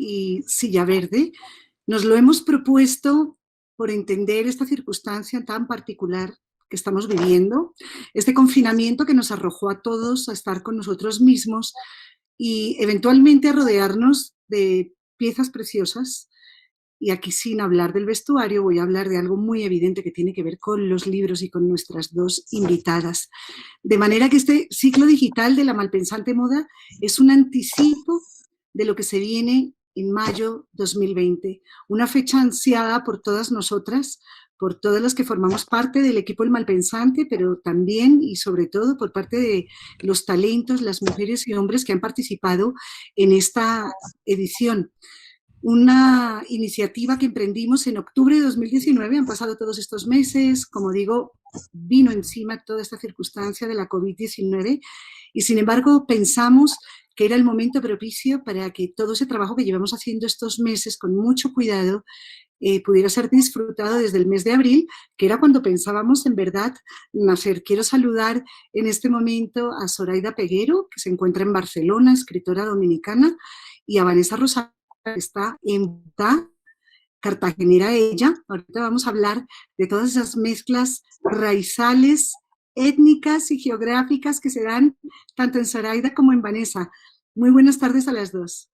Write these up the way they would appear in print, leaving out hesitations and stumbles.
y Silla Verde. Nos lo hemos propuesto por entender esta circunstancia tan particular que estamos viviendo, este confinamiento que nos arrojó a todos a estar con nosotros mismos y eventualmente a rodearnos de piezas preciosas. Y aquí, sin hablar del vestuario, voy a hablar de algo muy evidente que tiene que ver con los libros y con nuestras dos invitadas. De manera que este ciclo digital de La Malpensante Moda es un anticipo de lo que se viene en mayo 2020, una fecha ansiada por todas nosotras, por todas las que formamos parte del equipo El Malpensante, pero también y sobre todo por parte de los talentos, las mujeres y hombres que han participado en esta edición. Una iniciativa que emprendimos en octubre de 2019, han pasado todos estos meses, como digo, vino encima toda esta circunstancia de la COVID-19 y sin embargo pensamos que era el momento propicio para que todo ese trabajo que llevamos haciendo estos meses con mucho cuidado pudiera ser disfrutado desde el mes de abril, que era cuando pensábamos en verdad nacer. Quiero saludar en este momento a Zoraida Peguero, que se encuentra en Barcelona, escritora dominicana, y a Vanessa Rosales, que está en Bogotá, cartagenera ella. Ahorita vamos a hablar de todas esas mezclas raizales, étnicas y geográficas que se dan tanto en Zoraida como en Vanessa. Muy buenas tardes a las dos.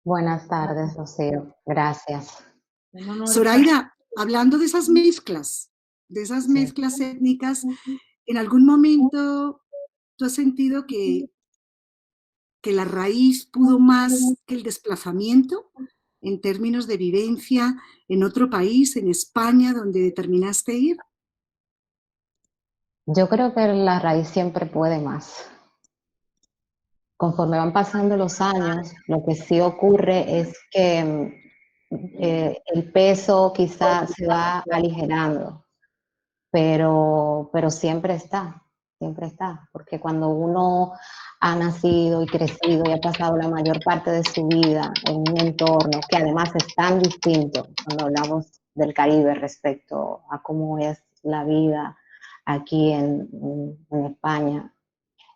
Buenas tardes, Rocío. Gracias. Zoraida, hablando de esas mezclas étnicas, ¿en algún momento tú has sentido que la raíz pudo más que el desplazamiento en términos de vivencia en otro país, en España, donde determinaste ir? Yo creo que la raíz siempre puede más. Conforme van pasando los años, lo que sí ocurre es que el peso quizá se va aligerando, pero siempre está, porque cuando uno ha nacido y crecido y ha pasado la mayor parte de su vida en un entorno que además es tan distinto, cuando hablamos del Caribe respecto a cómo es la vida aquí en España,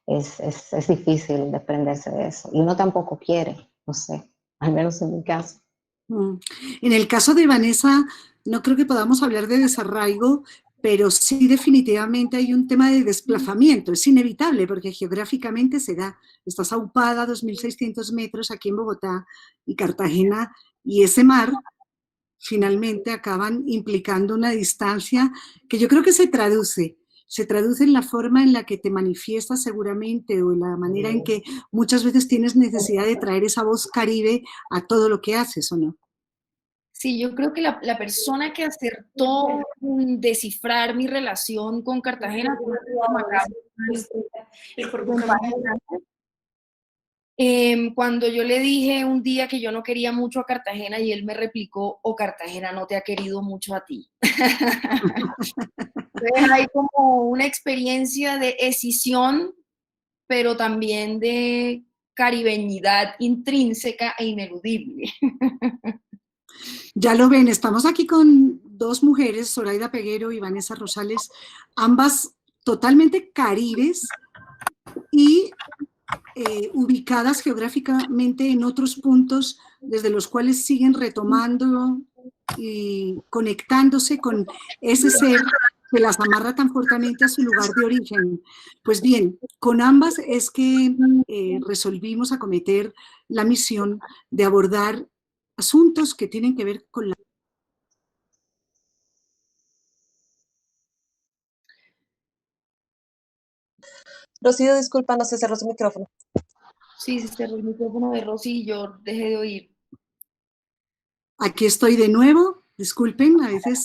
es difícil desprenderse de eso. Y uno tampoco quiere, no sé, al menos en mi caso. En el caso de Vanessa, no creo que podamos hablar de desarraigo, pero sí definitivamente hay un tema de desplazamiento. Es inevitable porque geográficamente se da. Estás aupada a 2.600 metros aquí en Bogotá y Cartagena, y ese mar finalmente acaban implicando una distancia que yo creo que se traduce en la forma en la que te manifiestas seguramente o en la manera en que muchas veces tienes necesidad de traer esa voz caribe a todo lo que haces, ¿o no? Sí, yo creo que la persona que acertó en descifrar mi relación con Cartagena fue cuando yo le dije un día que yo no quería mucho a Cartagena y él me replicó, o Cartagena no te ha querido mucho a ti. Entonces hay como una experiencia de escisión, pero también de caribeñidad intrínseca e ineludible. Ya lo ven, estamos aquí con dos mujeres, Zoraida Peguero y Vanessa Rosales, ambas totalmente caribes y ubicadas geográficamente en otros puntos desde los cuales siguen retomando y conectándose con ese ser que las amarra tan fuertemente a su lugar de origen. Pues bien, con ambas es que resolvimos acometer la misión de abordar asuntos que tienen que ver con la... Rocío, disculpa, no se cerró su micrófono. Sí, se cerró el micrófono de Rosy y yo dejé de oír. Aquí estoy de nuevo, disculpen, a veces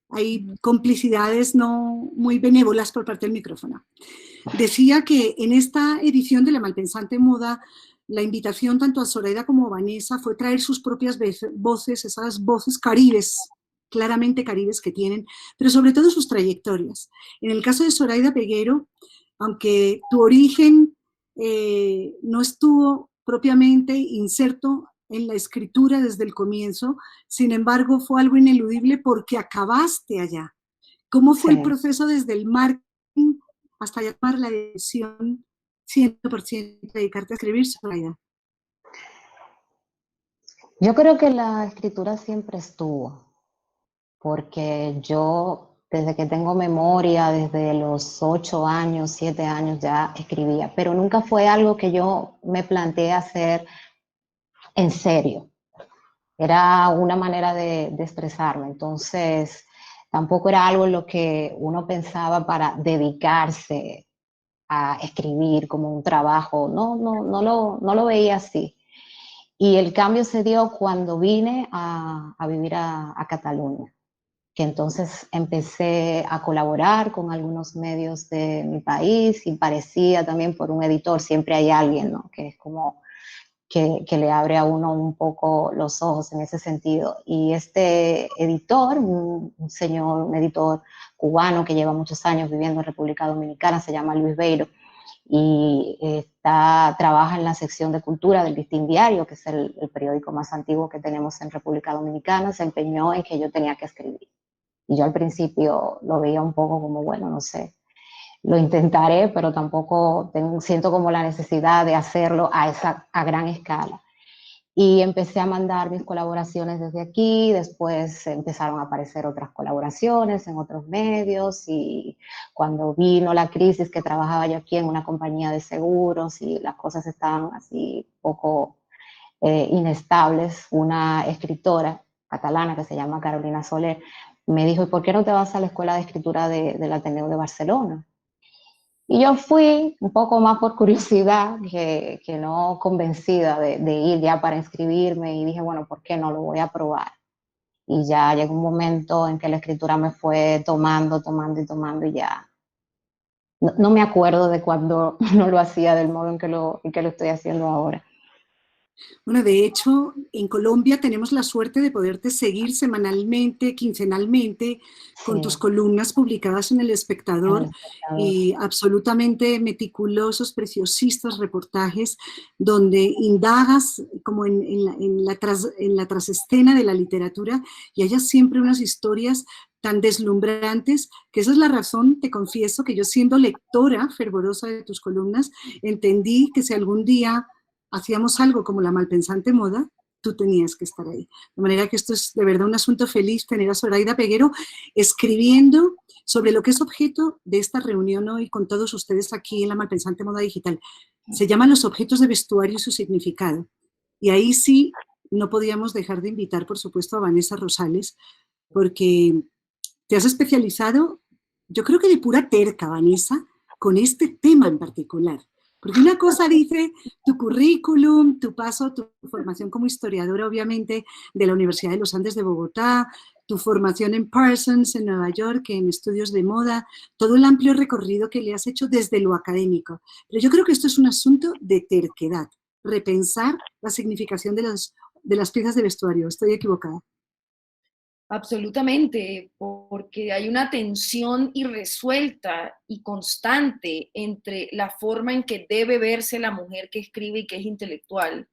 hay complicidades no muy benévolas por parte del micrófono. Decía que en esta edición de La Malpensante Moda, la invitación tanto a Zoraida como a Vanessa fue traer sus propias voces, esas voces caribes, claramente caribes que tienen, pero sobre todo sus trayectorias. En el caso de Zoraida Peguero, aunque tu origen no estuvo propiamente inserto en la escritura desde el comienzo, sin embargo fue algo ineludible porque acabaste allá. ¿Cómo fue el proceso desde el marketing hasta llamar la decisión 100% dedicarte a escribir, Zoraida? Yo creo que la escritura siempre estuvo, porque yo desde que tengo memoria, desde los 8 años, 7 años ya escribía, pero nunca fue algo que yo me planteé hacer en serio. Era una manera de expresarme, entonces tampoco era algo en lo que uno pensaba para dedicarse a escribir como un trabajo, no lo veía así. Y el cambio se dio cuando vine a vivir a Cataluña, que entonces empecé a colaborar con algunos medios de mi país y parecía también por un editor, siempre hay alguien, ¿no? Que es como que le abre a uno un poco los ojos en ese sentido. Y este editor, un señor, un editor cubano que lleva muchos años viviendo en República Dominicana, se llama Luis Beiro, y trabaja en la sección de cultura del Listín Diario, que es el periódico más antiguo que tenemos en República Dominicana. Se empeñó en que yo tenía que escribir. Y yo al principio lo veía un poco como, bueno, no sé, lo intentaré, pero tampoco siento como la necesidad de hacerlo a gran escala. Y empecé a mandar mis colaboraciones desde aquí, después empezaron a aparecer otras colaboraciones en otros medios, y cuando vino la crisis, que trabajaba yo aquí en una compañía de seguros y las cosas estaban así poco inestables, una escritora catalana que se llama Carolina Soler me dijo: ¿y por qué no te vas a la Escuela de Escritura del Ateneo de Barcelona? Y yo fui un poco más por curiosidad que no convencida de ir ya para inscribirme, y dije, bueno, ¿por qué no? Lo voy a probar. Y ya llegó un momento en que la escritura me fue tomando y ya no me acuerdo de cuando no lo hacía del modo en que lo estoy haciendo ahora. Bueno, de hecho, en Colombia tenemos la suerte de poderte seguir semanalmente, quincenalmente, con tus Sí, columnas publicadas en El en El Espectador Espectador. y absolutamente meticulosos, preciosistas reportajes donde indagas como en la trasescena de la literatura y hayas siempre unas historias tan deslumbrantes, que esa es la razón, te confieso, que yo, siendo lectora fervorosa de tus columnas, entendí que si algún día hacíamos algo como La Malpensante Moda, tú tenías que estar ahí. De manera que esto es de verdad un asunto feliz, tener a Zoraida Peguero escribiendo sobre lo que es objeto de esta reunión hoy con todos ustedes aquí en La Malpensante Moda Digital. Se llaman los objetos de vestuario y su significado. Y ahí sí no podíamos dejar de invitar, por supuesto, a Vanessa Rosales, porque te has especializado, yo creo que de pura terca, Vanessa, con este tema en particular. Porque una cosa dice tu currículum, tu paso, tu formación como historiadora, obviamente, de la Universidad de los Andes de Bogotá, tu formación en Parsons, en Nueva York, en estudios de moda, todo el amplio recorrido que le has hecho desde lo académico. Pero yo creo que esto es un asunto de terquedad, repensar la significación de las piezas de vestuario. ¿Estoy equivocada? Absolutamente, porque hay una tensión irresuelta y constante entre la forma en que debe verse la mujer que escribe y que es intelectual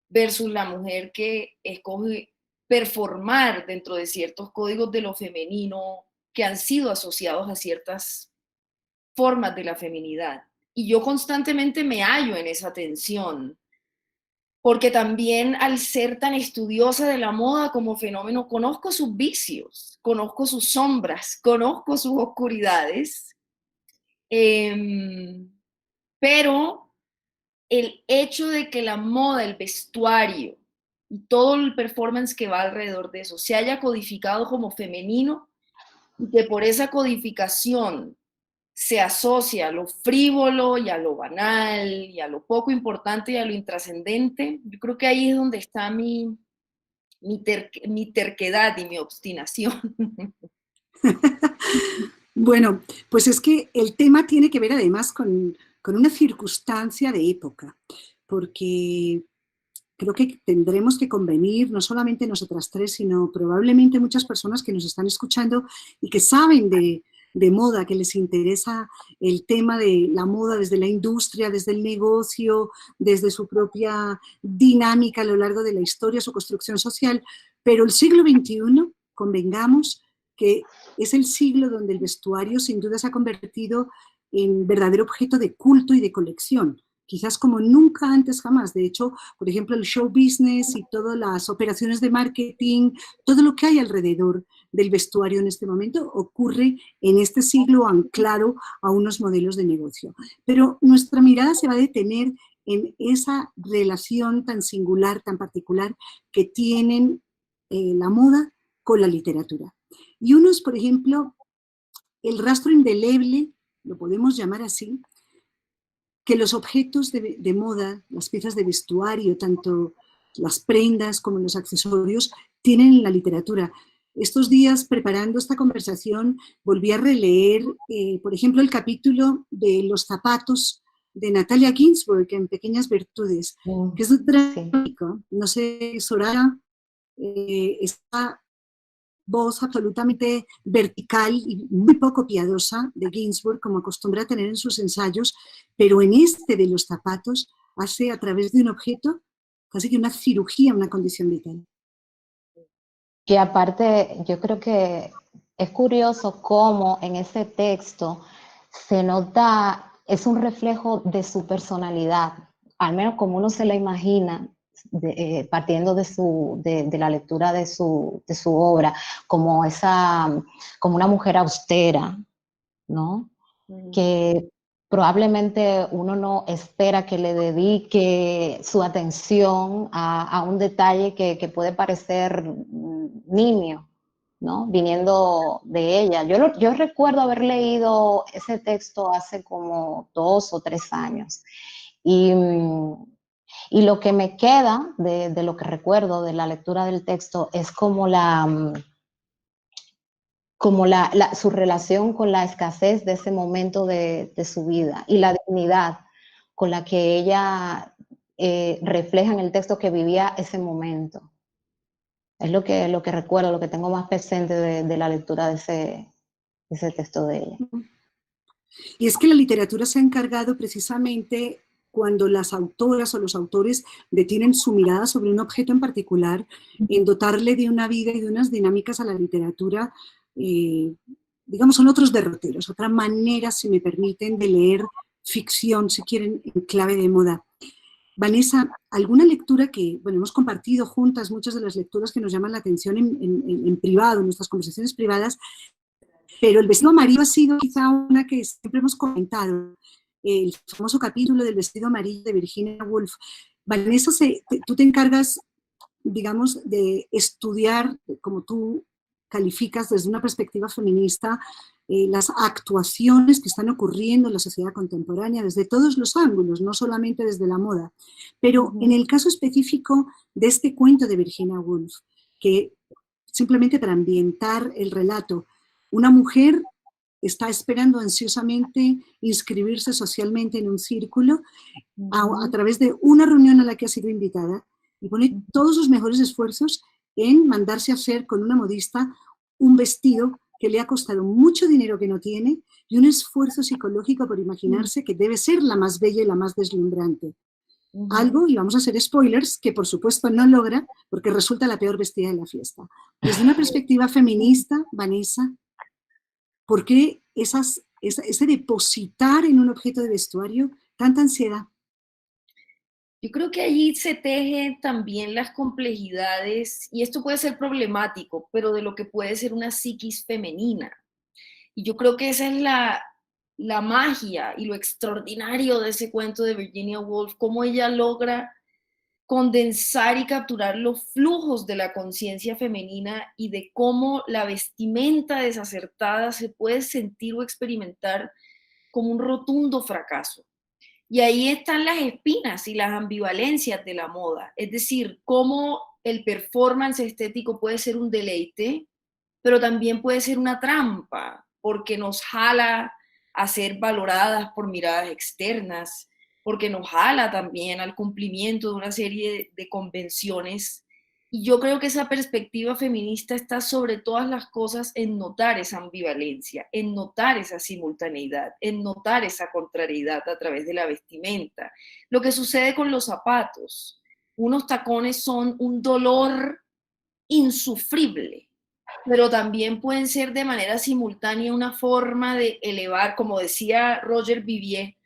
versus la mujer que escoge performar dentro de ciertos códigos de lo femenino que han sido asociados a ciertas formas de la feminidad. Y yo constantemente me hallo en esa tensión, porque también, al ser tan estudiosa de la moda como fenómeno, conozco sus vicios, conozco sus sombras, conozco sus oscuridades, pero el hecho de que la moda, el vestuario y todo el performance que va alrededor de eso se haya codificado como femenino, y que por esa codificación se asocia a lo frívolo y a lo banal y a lo poco importante y a lo intrascendente, yo creo que ahí es donde está mi terquedad y mi obstinación. Bueno, pues es que el tema tiene que ver además con una circunstancia de época, porque creo que tendremos que convenir, no solamente nosotras tres, sino probablemente muchas personas que nos están escuchando y que saben de moda, que les interesa el tema de la moda desde la industria, desde el negocio, desde su propia dinámica a lo largo de la historia, su construcción social, pero el siglo XXI, convengamos que es el siglo donde el vestuario sin duda se ha convertido en verdadero objeto de culto y de colección. quizás como nunca antes jamás. De hecho, por ejemplo, el show business y todas las operaciones de marketing, todo lo que hay alrededor del vestuario en este momento ocurre en este siglo anclado a unos modelos de negocio. Pero nuestra mirada se va a detener en esa relación tan singular, tan particular que tienen la moda con la literatura. Y uno es, por ejemplo, el rastro indeleble, lo podemos llamar así, que los objetos de moda, las piezas de vestuario, tanto las prendas como los accesorios, tienen en la literatura. Estos días, preparando esta conversación, volví a releer, por ejemplo, el capítulo de los zapatos de Natalia Ginsburg en Pequeñas Virtudes, que es dramático. No sé, Soraya, esta voz absolutamente vertical y muy poco piadosa de Ginsburg, como acostumbra a tener en sus ensayos, pero en este de los zapatos hace a través de un objeto casi que una cirugía, una condición vital. Y aparte, yo creo que es curioso cómo en ese texto se nota, es un reflejo de su personalidad, al menos como uno se la imagina, partiendo de la lectura de su obra, como una mujer austera, ¿no? Que probablemente uno no espera que le dedique su atención a un detalle que puede parecer nimio, ¿no? Viniendo de ella. Yo recuerdo haber leído ese texto hace como 2 o 3 años. Y lo que me queda de lo que recuerdo de la lectura del texto es como su relación con la escasez de ese momento de su vida y la dignidad con la que ella refleja en el texto que vivía ese momento. Es lo que recuerdo, lo que tengo más presente de la lectura de ese texto de ella. Y es que la literatura se ha encargado precisamente, cuando las autoras o los autores detienen su mirada sobre un objeto en particular, en dotarle de una vida y de unas dinámicas a la literatura, digamos, son otros derroteros, otra manera, si me permiten, de leer ficción, si quieren, en clave de moda. Vanessa, ¿alguna lectura que, bueno, hemos compartido juntas muchas de las lecturas que nos llaman la atención en privado, en nuestras conversaciones privadas, pero el vestido amarillo ha sido quizá una que siempre hemos comentado, el famoso capítulo del vestido amarillo de Virginia Woolf. Vanessa, tú te encargas, digamos, de estudiar, como tú calificas desde una perspectiva feminista, las actuaciones que están ocurriendo en la sociedad contemporánea desde todos los ángulos, no solamente desde la moda. Pero en el caso específico de este cuento de Virginia Woolf, que simplemente para ambientar el relato, una mujer está esperando ansiosamente inscribirse socialmente en un círculo a través de una reunión a la que ha sido invitada y pone todos sus mejores esfuerzos en mandarse a hacer con una modista un vestido que le ha costado mucho dinero que no tiene y un esfuerzo psicológico por imaginarse que debe ser la más bella y la más deslumbrante. Algo, y vamos a hacer spoilers, que por supuesto no logra porque resulta la peor vestida de la fiesta. Desde una perspectiva feminista, Vanessa, ¿por qué ese depositar en un objeto de vestuario tanta ansiedad? Yo creo que allí se tejen también las complejidades, y esto puede ser problemático, pero de lo que puede ser una psiquis femenina. Y yo creo que esa es la magia y lo extraordinario de ese cuento de Virginia Woolf, cómo ella logra condensar y capturar los flujos de la conciencia femenina y de cómo la vestimenta desacertada se puede sentir o experimentar como un rotundo fracaso. Y ahí están las espinas y las ambivalencias de la moda, es decir, cómo el performance estético puede ser un deleite, pero también puede ser una trampa, porque nos jala a ser valoradas por miradas externas, porque nos jala también al cumplimiento de una serie de convenciones. Y yo creo que esa perspectiva feminista está sobre todas las cosas en notar esa ambivalencia, en notar esa simultaneidad, en notar esa contrariedad a través de la vestimenta. Lo que sucede con los zapatos. Unos tacones son un dolor insufrible, pero también pueden ser de manera simultánea una forma de elevar, como decía Roger Vivier,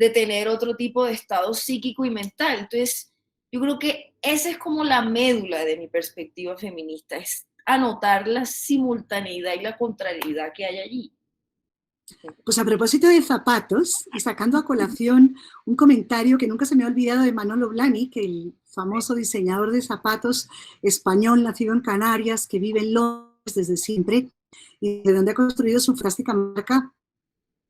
de tener otro tipo de estado psíquico y mental. Entonces, yo creo que esa es como la médula de mi perspectiva feminista, es anotar la simultaneidad y la contrariedad que hay allí. Pues a propósito de zapatos, y sacando a colación un comentario que nunca se me ha olvidado de Manolo Blahnik, el famoso diseñador de zapatos español, nacido en Canarias, que vive en Londres desde siempre, y de donde ha construido su fantástica marca.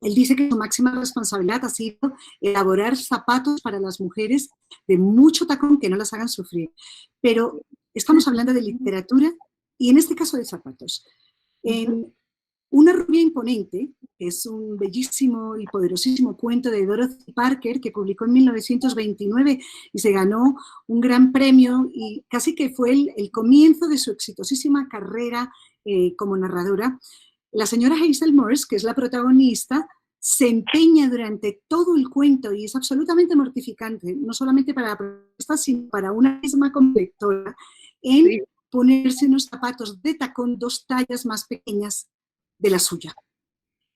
Él dice que su máxima responsabilidad ha sido elaborar zapatos para las mujeres de mucho tacón que no las hagan sufrir. Pero estamos hablando de literatura y en este caso de zapatos. En Una rubia imponente, que es un bellísimo y poderosísimo cuento de Dorothy Parker, que publicó en 1929 y se ganó un gran premio y casi que fue el comienzo de su exitosísima carrera como narradora. La señora Hazel Morse, que es la protagonista, se empeña durante todo el cuento, y es absolutamente mortificante, no solamente para la protagonista, sino para una misma como lectora, en ponerse unos zapatos de tacón 2 tallas más pequeñas de la suya.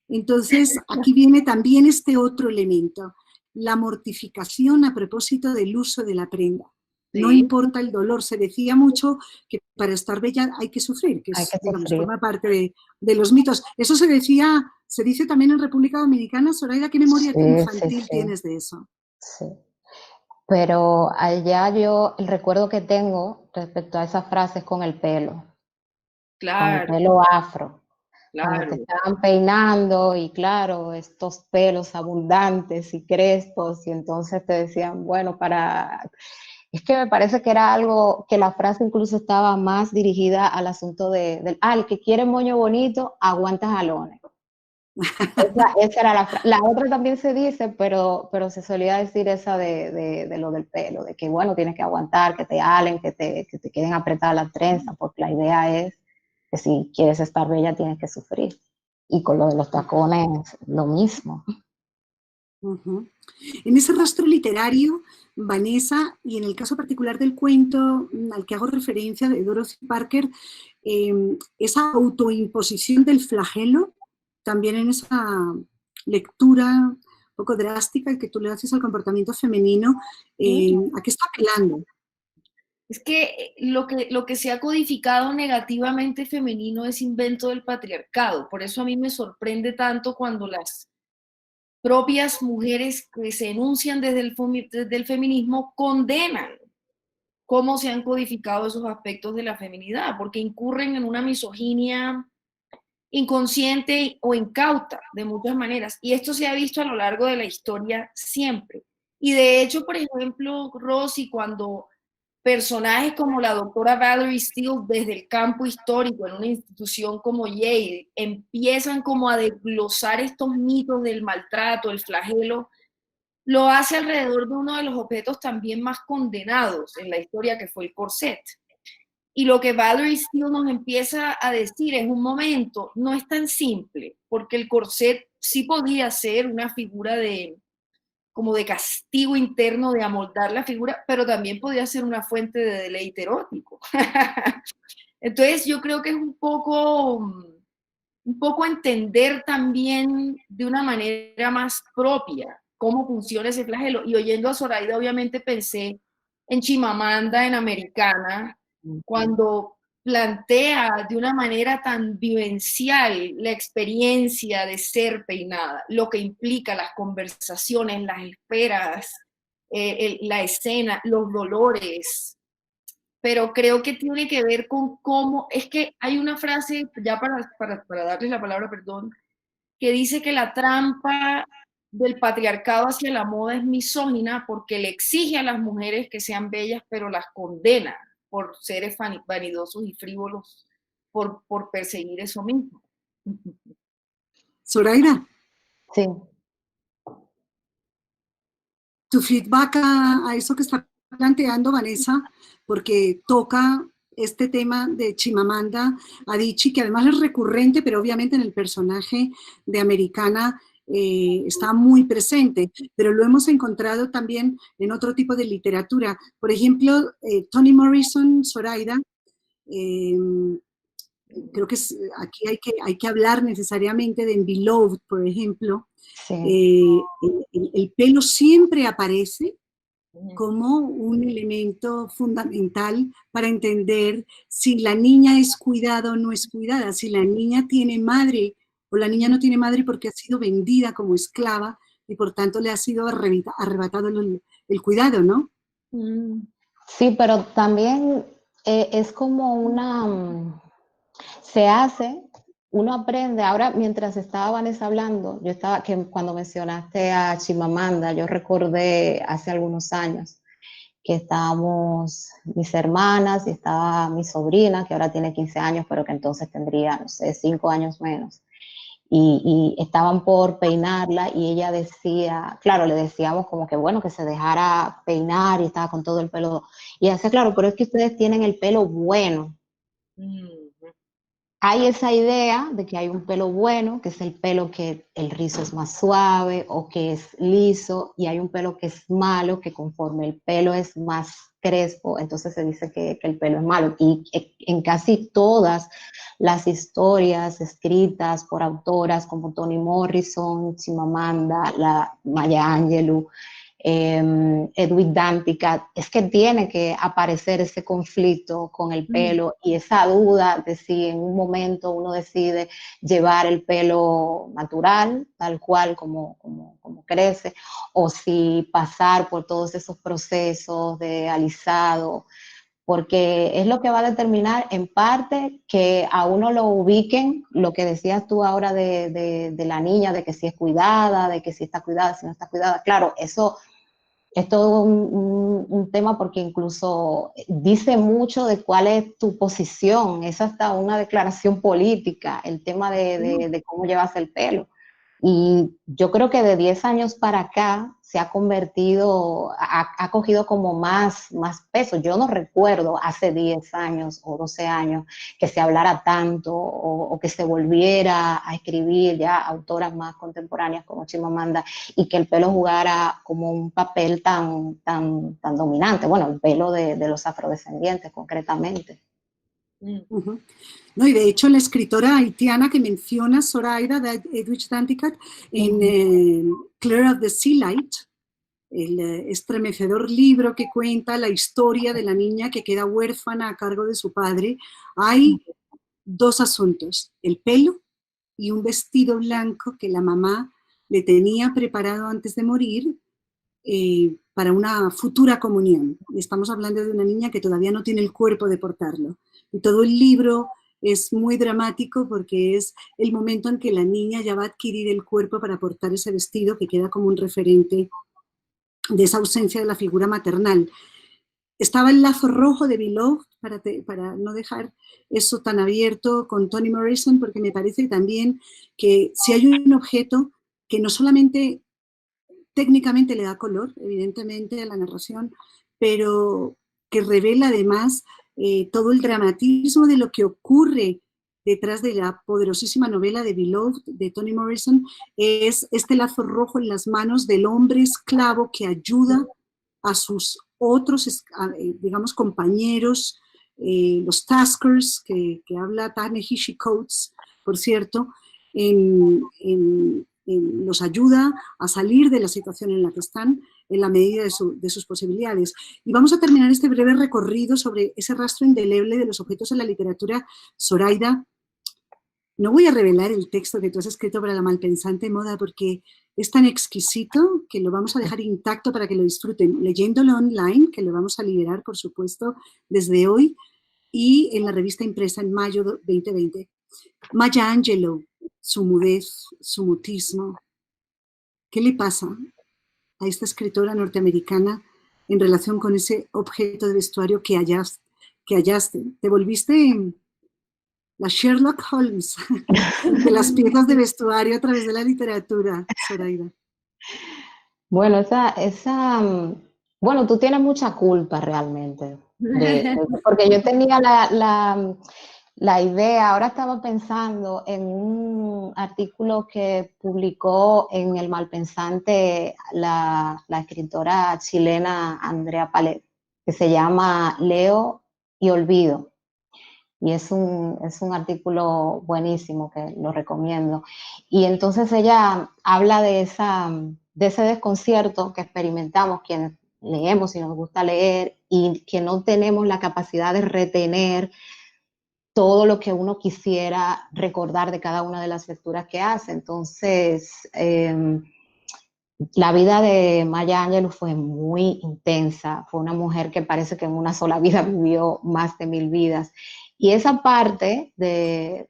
Entonces, aquí viene también este otro elemento, la mortificación a propósito del uso de la prenda. No importa el dolor, se decía mucho que para estar bella hay que sufrir, que, digamos, forma parte de los mitos. Eso se dice también en República Dominicana. Zoraida, ¿qué memoria infantil tienes de eso? Sí, pero allá el recuerdo que tengo respecto a esas frases con el pelo. Claro. Con el pelo afro. Claro. Cuando te estaban peinando y claro, estos pelos abundantes y crespos, y entonces te decían, bueno, es que me parece que era algo, que la frase incluso estaba más dirigida al asunto el que quiere moño bonito, aguanta jalones. Esa era la otra también se dice, pero se solía decir esa de lo del pelo, de que bueno, tienes que aguantar, que te halen, que te queden apretadas las trenzas, porque la idea es que si quieres estar bella tienes que sufrir. Y con lo de los tacones, lo mismo. En ese rastro literario, Vanessa, y en el caso particular del cuento al que hago referencia de Dorothy Parker, esa autoimposición del flagelo, también en esa lectura un poco drástica que tú le haces al comportamiento femenino, ¿a qué está apelando? Es que lo que se ha codificado negativamente femenino es invento del patriarcado. Por eso a mí me sorprende tanto cuando las propias mujeres que se enuncian desde el feminismo condenan cómo se han codificado esos aspectos de la feminidad, porque incurren en una misoginia inconsciente o incauta de muchas maneras. Y esto se ha visto a lo largo de la historia siempre. Y de hecho, por ejemplo, Rosy, cuando personajes como la doctora Valerie Steele desde el campo histórico en una institución como Yale empiezan como a desglosar estos mitos del maltrato, el flagelo, lo hace alrededor de uno de los objetos también más condenados en la historia, que fue el corset. Y lo que Valerie Steele nos empieza a decir es un momento, no es tan simple, porque el corset sí podía ser una figura como de castigo interno, de amoldar la figura, pero también podía ser una fuente de deleite erótico. Entonces yo creo que es un poco entender también de una manera más propia cómo funciona ese flagelo. Y oyendo a Zoraida, obviamente pensé en Chimamanda, en Americana, cuando plantea de una manera tan vivencial la experiencia de ser peinada, lo que implica las conversaciones, las esperas, la escena, los dolores. Pero creo que tiene que ver con cómo, es que hay una frase, ya para darles la palabra, perdón, que dice que la trampa del patriarcado hacia la moda es misógina porque le exige a las mujeres que sean bellas, pero las condena por seres vanidosos y frívolos, por perseguir eso mismo. Zoraida. Sí. Tu feedback a eso que está planteando Vanessa, porque toca este tema de Chimamanda Adichie, que además es recurrente, pero obviamente en el personaje de Americana está muy presente, pero lo hemos encontrado también en otro tipo de literatura. Por ejemplo, Toni Morrison, Zoraida, Creo que aquí hay que hablar necesariamente de en Beloved, por ejemplo. Sí. El pelo siempre aparece como un elemento fundamental para entender si la niña es cuidada o no es cuidada, si la niña tiene madre o la niña no tiene madre porque ha sido vendida como esclava y por tanto le ha sido arrebatado el cuidado, ¿no? Sí, pero también es como se hace, uno aprende, ahora mientras estaba Vanessa hablando, que cuando mencionaste a Chimamanda, yo recordé hace algunos años que estábamos mis hermanas y estaba mi sobrina, que ahora tiene 15 años, pero que entonces tendría, no sé, 5 años menos. Y estaban por peinarla y ella decía, claro, le decíamos como que bueno, que se dejara peinar y estaba con todo el pelo. Y ella decía, claro, pero es que ustedes tienen el pelo bueno. Hay esa idea de que hay un pelo bueno, que es el pelo que el rizo es más suave o que es liso, y hay un pelo que es malo, que conforme el pelo es más crespo, entonces se dice que el pelo es malo. Y en casi todas las historias escritas por autoras como Toni Morrison, Chimamanda, la Maya Angelou, Edwin Danticat, es que tiene que aparecer ese conflicto con el pelo y esa duda de si en un momento uno decide llevar el pelo natural, tal cual como crece, o si pasar por todos esos procesos de alisado, porque es lo que va a determinar en parte que a uno lo ubiquen, lo que decías tú ahora de la niña, de que si es cuidada, de que si está cuidada, si no está cuidada. Claro, eso es todo un tema porque incluso dice mucho de cuál es tu posición, es hasta una declaración política, el tema de cómo llevas el pelo. Y yo creo que de 10 años para acá se ha convertido, ha cogido como más peso. Yo no recuerdo hace 10 años o 12 años que se hablara tanto o que se volviera a escribir ya autoras más contemporáneas como Chimamanda y que el pelo jugara como un papel tan dominante. Bueno, el pelo de los afrodescendientes concretamente. No, y de hecho la escritora haitiana que menciona, Zoraida de Edwidge Danticat, en Clear of the Sea Light, el estremecedor libro que cuenta la historia de la niña que queda huérfana a cargo de su padre, hay dos asuntos, el pelo y un vestido blanco que la mamá le tenía preparado antes de morir para una futura comunión. Y estamos hablando de una niña que todavía no tiene el cuerpo de portarlo. Y todo el libro es muy dramático porque es el momento en que la niña ya va a adquirir el cuerpo para portar ese vestido que queda como un referente de esa ausencia de la figura maternal. Estaba el lazo rojo de Beloved, para no dejar eso tan abierto, con Toni Morrison, porque me parece también que si hay un objeto que no solamente técnicamente le da color, evidentemente, a la narración, pero que revela además todo el dramatismo de lo que ocurre detrás de la poderosísima novela de Beloved, de Toni Morrison, es este lazo rojo en las manos del hombre esclavo que ayuda a sus otros, digamos, compañeros, los Taskers, que habla Ta-Nehisi Coates, por cierto, los ayuda a salir de la situación en la que están en la medida de sus posibilidades. Y vamos a terminar este breve recorrido sobre ese rastro indeleble de los objetos en la literatura. Zoraida, no voy a revelar el texto que tú has escrito para La Malpensante Moda porque es tan exquisito que lo vamos a dejar intacto para que lo disfruten, leyéndolo online, que lo vamos a liberar, por supuesto, desde hoy, y en la revista impresa en mayo 2020. Maya Angelou, su mudez, su mutismo. ¿Qué le pasa a esta escritora norteamericana en relación con ese objeto de vestuario que hallaste? Te volviste la Sherlock Holmes de las piezas de vestuario a través de la literatura, Zoraida. Bueno, bueno, tú tienes mucha culpa realmente, porque yo tenía la idea, ahora estaba pensando en un artículo que publicó en El Malpensante la escritora chilena Andrea Palet, que se llama Leo y Olvido. y es un artículo buenísimo que lo recomiendo. Y entonces ella habla de ese desconcierto que experimentamos quienes leemos y nos gusta leer y que no tenemos la capacidad de retener todo lo que uno quisiera recordar de cada una de las lecturas que hace. Entonces, la vida de Maya Angelou fue muy intensa, fue una mujer que parece que en una sola vida vivió más de 1000 vidas. Y esa parte de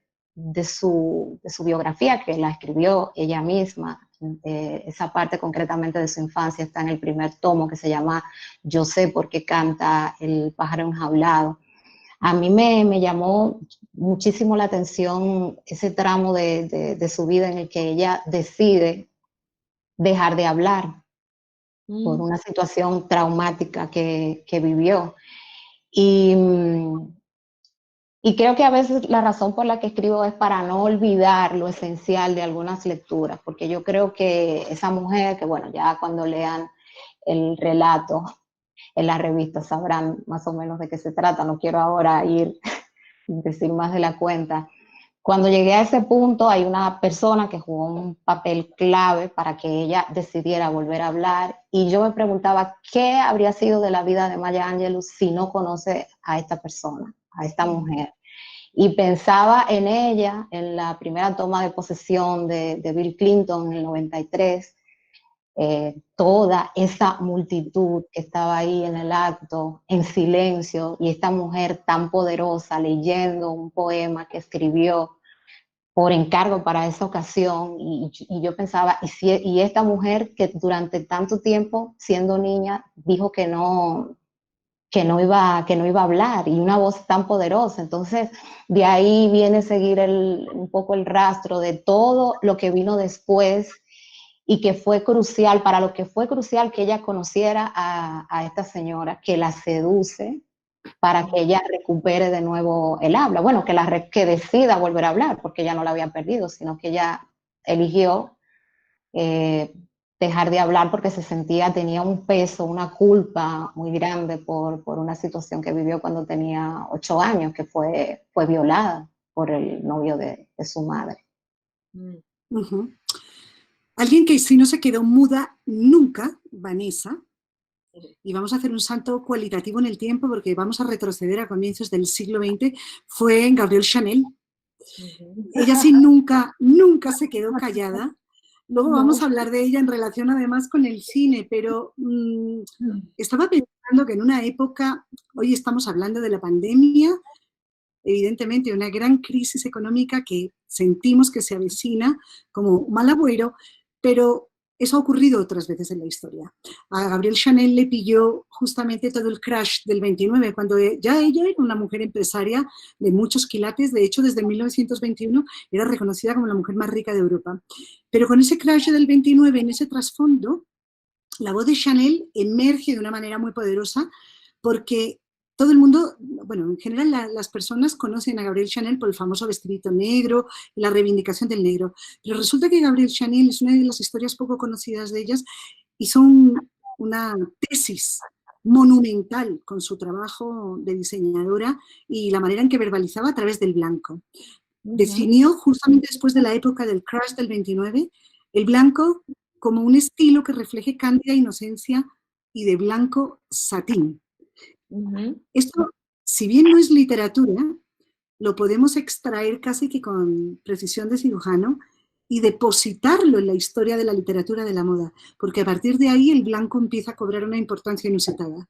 su biografía, que la escribió ella misma, esa parte concretamente de su infancia está en el primer tomo, que se llama Yo sé por qué canta el pájaro enjaulado. A mí me llamó muchísimo la atención ese tramo de su vida en el que ella decide dejar de hablar por una situación traumática que vivió. Y creo que a veces la razón por la que escribo es para no olvidar lo esencial de algunas lecturas, porque yo creo que esa mujer, que bueno, ya cuando lean el relato en la revista sabrán más o menos de qué se trata, no quiero ahora decir más de la cuenta. Cuando llegué a ese punto hay una persona que jugó un papel clave para que ella decidiera volver a hablar y yo me preguntaba qué habría sido de la vida de Maya Angelou si no conoce a esta persona, a esta mujer. Y pensaba en ella, en la primera toma de posesión de Bill Clinton en el 93, toda esa multitud que estaba ahí en el acto, en silencio, y esta mujer tan poderosa leyendo un poema que escribió por encargo para esa ocasión, y yo pensaba, y esta mujer que durante tanto tiempo, siendo niña, dijo que no iba a hablar, y una voz tan poderosa. Entonces, de ahí viene a seguir un poco el rastro de todo lo que vino después, y que fue crucial, para lo que fue crucial que ella conociera a esta señora, que la seduce, para que ella recupere de nuevo el habla. Bueno, que decida volver a hablar, porque ella no la había perdido, sino que ella eligió dejar de hablar porque tenía un peso, una culpa muy grande por una situación que vivió cuando tenía 8 años, que fue violada por el novio de su madre. Uh-huh. Alguien que sí no se quedó muda nunca, Vanessa, y vamos a hacer un salto cualitativo en el tiempo porque vamos a retroceder a comienzos del siglo XX, fue Gabrielle Chanel. Ella sí nunca se quedó callada. Luego vamos a hablar de ella en relación además con el cine, pero estaba pensando que en una época, hoy estamos hablando de la pandemia, evidentemente una gran crisis económica que sentimos que se avecina como mal agüero, pero eso ha ocurrido otras veces en la historia. A Gabrielle Chanel le pilló justamente todo el crash del 29, cuando ya ella era una mujer empresaria de muchos quilates, de hecho desde 1921 era reconocida como la mujer más rica de Europa. Pero con ese crash del 29, en ese trasfondo, la voz de Chanel emerge de una manera muy poderosa porque todo el mundo, bueno, en general las personas conocen a Gabrielle Chanel por el famoso vestidito negro y la reivindicación del negro, pero resulta que Gabrielle Chanel es una de las historias poco conocidas de ellas, hizo una tesis monumental con su trabajo de diseñadora y la manera en que verbalizaba a través del blanco. Definió justamente después de la época del crash del 29 el blanco como un estilo que refleje cándida inocencia y de blanco satín. Esto, si bien no es literatura, lo podemos extraer casi que con precisión de cirujano y depositarlo en la historia de la literatura de la moda, porque a partir de ahí el blanco empieza a cobrar una importancia inusitada.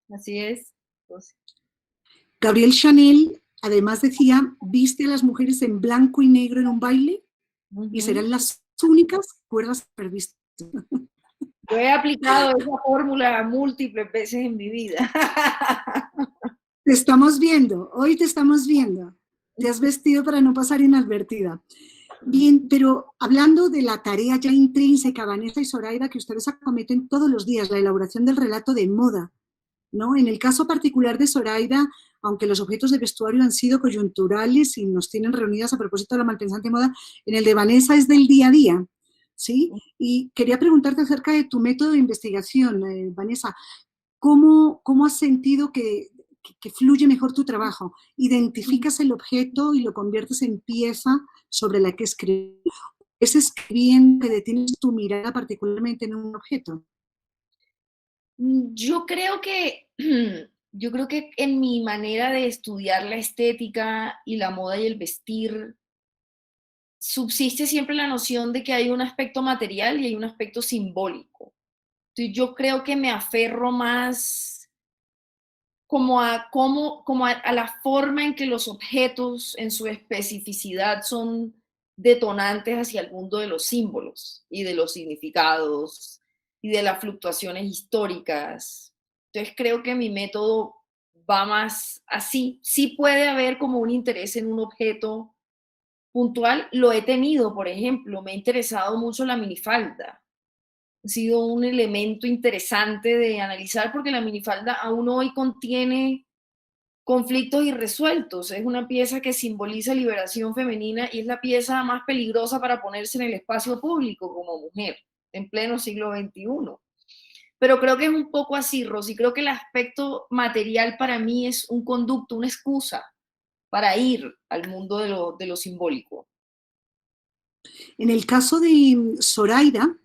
Así es. Gabrielle Chanel, además decía, viste a las mujeres en blanco y negro en un baile y serán las únicas cuerdas que haber visto. Yo he aplicado esa fórmula múltiples veces en mi vida. Te estamos viendo, hoy te estamos viendo. Te has vestido para no pasar inadvertida. Bien, pero hablando de la tarea ya intrínseca, Vanessa y Zoraida, que ustedes acometen todos los días, la elaboración del relato de moda, ¿no? En el caso particular de Zoraida, aunque los objetos de vestuario han sido coyunturales y nos tienen reunidas a propósito de la malpensante moda, en el de Vanessa es del día a día, ¿sí? Y quería preguntarte acerca de tu método de investigación, Vanessa. ¿Cómo has sentido que que fluye mejor tu trabajo. Identificas el objeto y lo conviertes en pieza sobre la que escribir. ¿Es escribiendo que detienes tu mirada particularmente en un objeto? Yo creo que, yo creo que en mi manera de estudiar la estética y la moda y el vestir, subsiste siempre la noción de que hay un aspecto material y hay un aspecto simbólico. Entonces, yo creo que me aferro más como a la forma en que los objetos en su especificidad son detonantes hacia el mundo de los símbolos y de los significados y de las fluctuaciones históricas. Entonces creo que mi método va más así. Sí puede haber como un interés en un objeto puntual. Lo he tenido, por ejemplo, me ha interesado mucho la minifalda. Ha sido un elemento interesante de analizar porque la minifalda aún hoy contiene conflictos irresueltos. Es una pieza que simboliza liberación femenina y es la pieza más peligrosa para ponerse en el espacio público como mujer en pleno siglo XXI. Pero creo que es un poco así, Rosy. Creo que el aspecto material para mí es un conducto, una excusa para ir al mundo de lo simbólico. En el caso de Zoraida,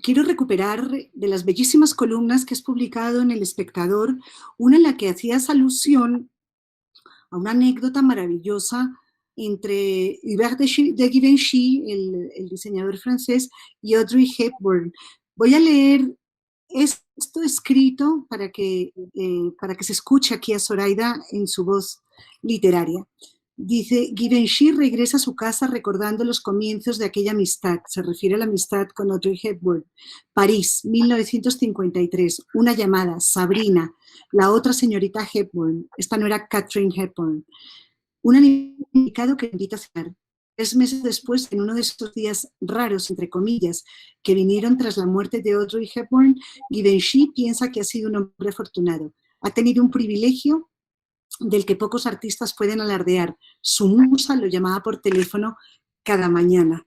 quiero recuperar de las bellísimas columnas que has publicado en El Espectador, una en la que hacías alusión a una anécdota maravillosa entre Hubert de Givenchy, el diseñador francés, y Audrey Hepburn. Voy a leer esto escrito para que se escuche aquí a Zoraida en su voz literaria. Dice, Givenchy regresa a su casa recordando los comienzos de aquella amistad. Se refiere a la amistad con Audrey Hepburn. París, 1953. Una llamada, Sabrina, la otra señorita Hepburn. Esta no era Katharine Hepburn. Un indicado que invita a cenar. 3 meses después, en uno de esos días raros, entre comillas, que vinieron tras la muerte de Audrey Hepburn, Givenchy piensa que ha sido un hombre afortunado. Ha tenido un privilegio del que pocos artistas pueden alardear. Su musa lo llamaba por teléfono cada mañana.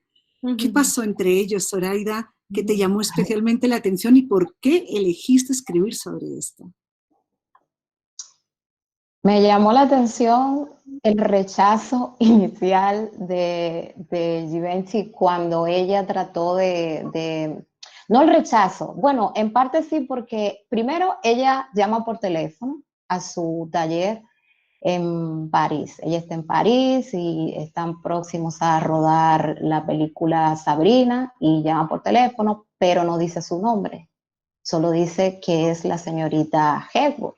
¿Qué pasó entre ellos, Zoraida, que te llamó especialmente la atención y por qué elegiste escribir sobre esto? Me llamó la atención el rechazo inicial de Givenchy cuando ella trató no el rechazo, bueno, en parte sí, porque primero ella llama por teléfono a su taller en París. Ella está en París y están próximos a rodar la película Sabrina y llama por teléfono, pero no dice su nombre, solo dice que es la señorita Hepburn.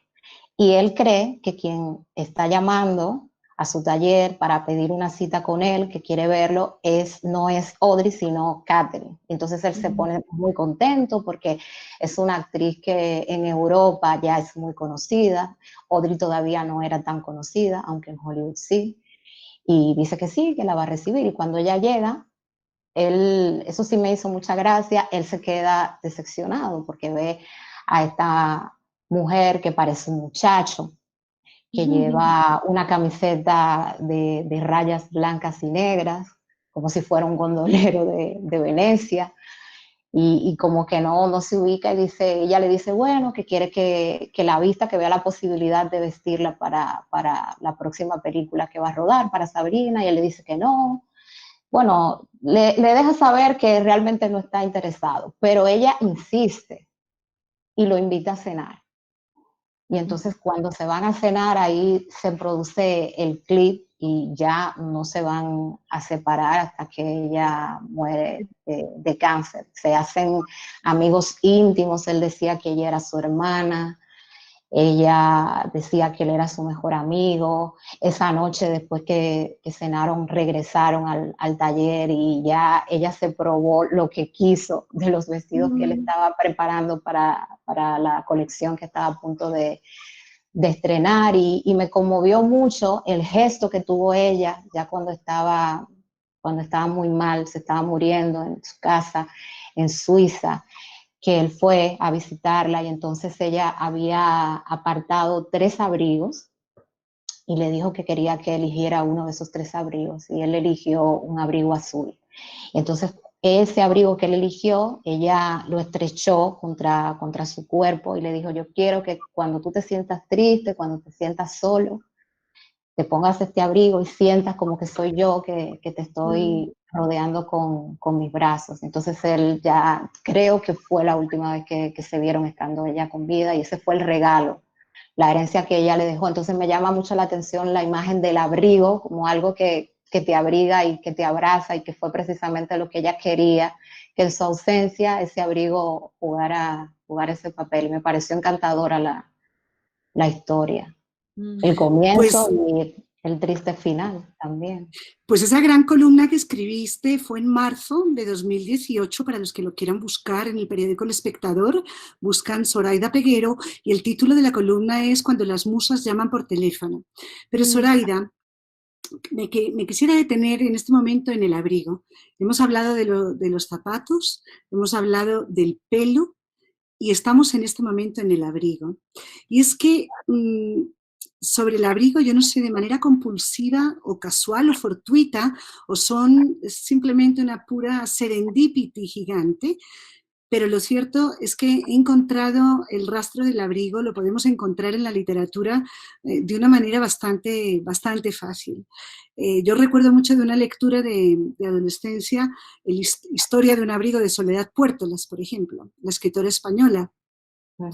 Y él cree que quien está llamando a su taller para pedir una cita con él, que quiere verlo, no es Audrey, sino Katharine. Entonces él se pone muy contento porque es una actriz que en Europa ya es muy conocida. Audrey todavía no era tan conocida, aunque en Hollywood sí. Y dice que sí, que la va a recibir. Y cuando ella llega, eso sí me hizo mucha gracia, él se queda decepcionado porque ve a esta mujer que parece un muchacho, que lleva una camiseta de rayas blancas y negras, como si fuera un gondolero de Venecia, y como que no se ubica y ella le dice, bueno, que quiere que la vista, que vea la posibilidad de vestirla para la próxima película que va a rodar, para Sabrina, y él le dice que no. Bueno, le deja saber que realmente no está interesado, pero ella insiste y lo invita a cenar. Y entonces cuando se van a cenar, ahí se produce el clip y ya no se van a separar hasta que ella muere de cáncer. Se hacen amigos íntimos, él decía que ella era su hermana, ella decía que él era su mejor amigo. Esa noche, después que cenaron, regresaron al taller y ya ella se probó lo que quiso de los vestidos que él estaba preparando para la colección que estaba a punto de estrenar. Y me conmovió mucho el gesto que tuvo ella ya cuando estaba muy mal, se estaba muriendo en su casa en Suiza, que él fue a visitarla y entonces ella había apartado 3 abrigos y le dijo que quería que eligiera uno de esos 3 abrigos y él eligió un abrigo azul. Entonces ese abrigo que él eligió, ella lo estrechó contra su cuerpo y le dijo, yo quiero que cuando tú te sientas triste, cuando te sientas solo, te pongas este abrigo y sientas como que soy yo que te estoy rodeando con mis brazos. Entonces él ya, creo que fue la última vez que se vieron estando ella con vida, y ese fue el regalo, la herencia que ella le dejó. Entonces me llama mucho la atención la imagen del abrigo como algo que te abriga y que te abraza, y que fue precisamente lo que ella quería, que en su ausencia ese abrigo jugara ese papel. Me pareció encantadora la historia, el comienzo Pues, y el triste final también. pues esa gran columna que escribiste fue en marzo de 2018, para los que lo quieran buscar en el periódico El Espectador, buscan Zoraida Peguero, y el título de la columna es Cuando las musas llaman por teléfono. Pero Zoraida, me quisiera detener en este momento en el abrigo. Hemos hablado de los zapatos, hemos hablado del pelo, y estamos en este momento en el abrigo. Y es que sobre el abrigo, yo no sé, de manera compulsiva o casual o fortuita, o son simplemente una pura serendipity gigante, pero lo cierto es que he encontrado el rastro del abrigo, lo podemos encontrar en la literatura de una manera bastante fácil. Yo recuerdo mucho de una lectura de adolescencia, Historia de un abrigo de Soledad Puertolas, por ejemplo, la escritora española.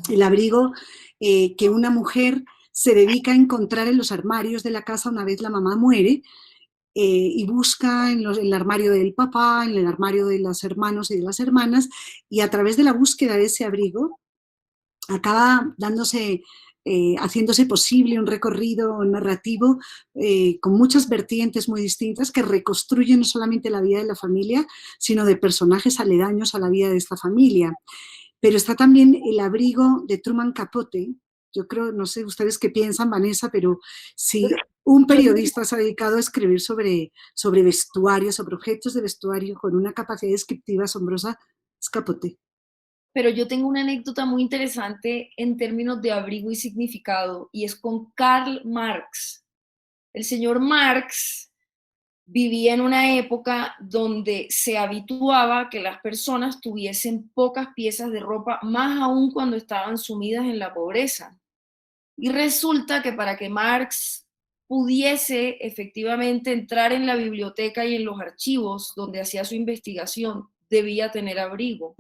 El abrigo que una mujer se dedica a encontrar en los armarios de la casa una vez la mamá muere, y busca en el armario del papá, en el armario de los hermanos y de las hermanas, y a través de la búsqueda de ese abrigo acaba haciéndose posible un recorrido narrativo con muchas vertientes muy distintas que reconstruyen no solamente la vida de la familia, sino de personajes aledaños a la vida de esta familia. Pero está también el abrigo de Truman Capote. Yo creo, no sé ustedes qué piensan, Vanessa, pero si un periodista se ha dedicado a escribir sobre vestuarios, sobre objetos de vestuario con una capacidad descriptiva asombrosa, es Capote. Pero yo tengo una anécdota muy interesante en términos de abrigo y significado, y es con Karl Marx. El señor Marx vivía en una época donde se habituaba que las personas tuviesen pocas piezas de ropa, más aún cuando estaban sumidas en la pobreza. Y resulta que para que Marx pudiese efectivamente entrar en la biblioteca y en los archivos donde hacía su investigación, debía tener abrigo.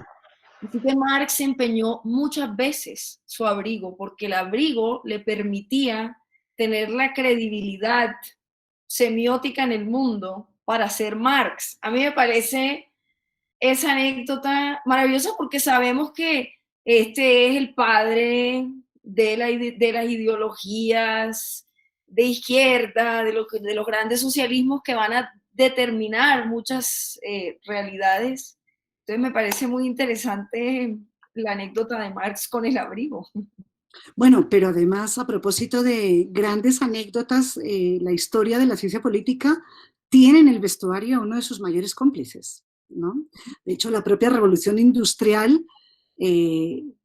Así que Marx empeñó muchas veces su abrigo, porque el abrigo le permitía tener la credibilidad semiótica en el mundo para ser Marx. A mí me parece esa anécdota maravillosa, porque sabemos que este es el padre de las ideologías de izquierda, de los grandes socialismos que van a determinar muchas realidades. Entonces me parece muy interesante la anécdota de Marx con el abrigo. Bueno, pero además, a propósito de grandes anécdotas, la historia de la ciencia política tiene en el vestuario a uno de sus mayores cómplices, ¿no? De hecho, la propia revolución industrial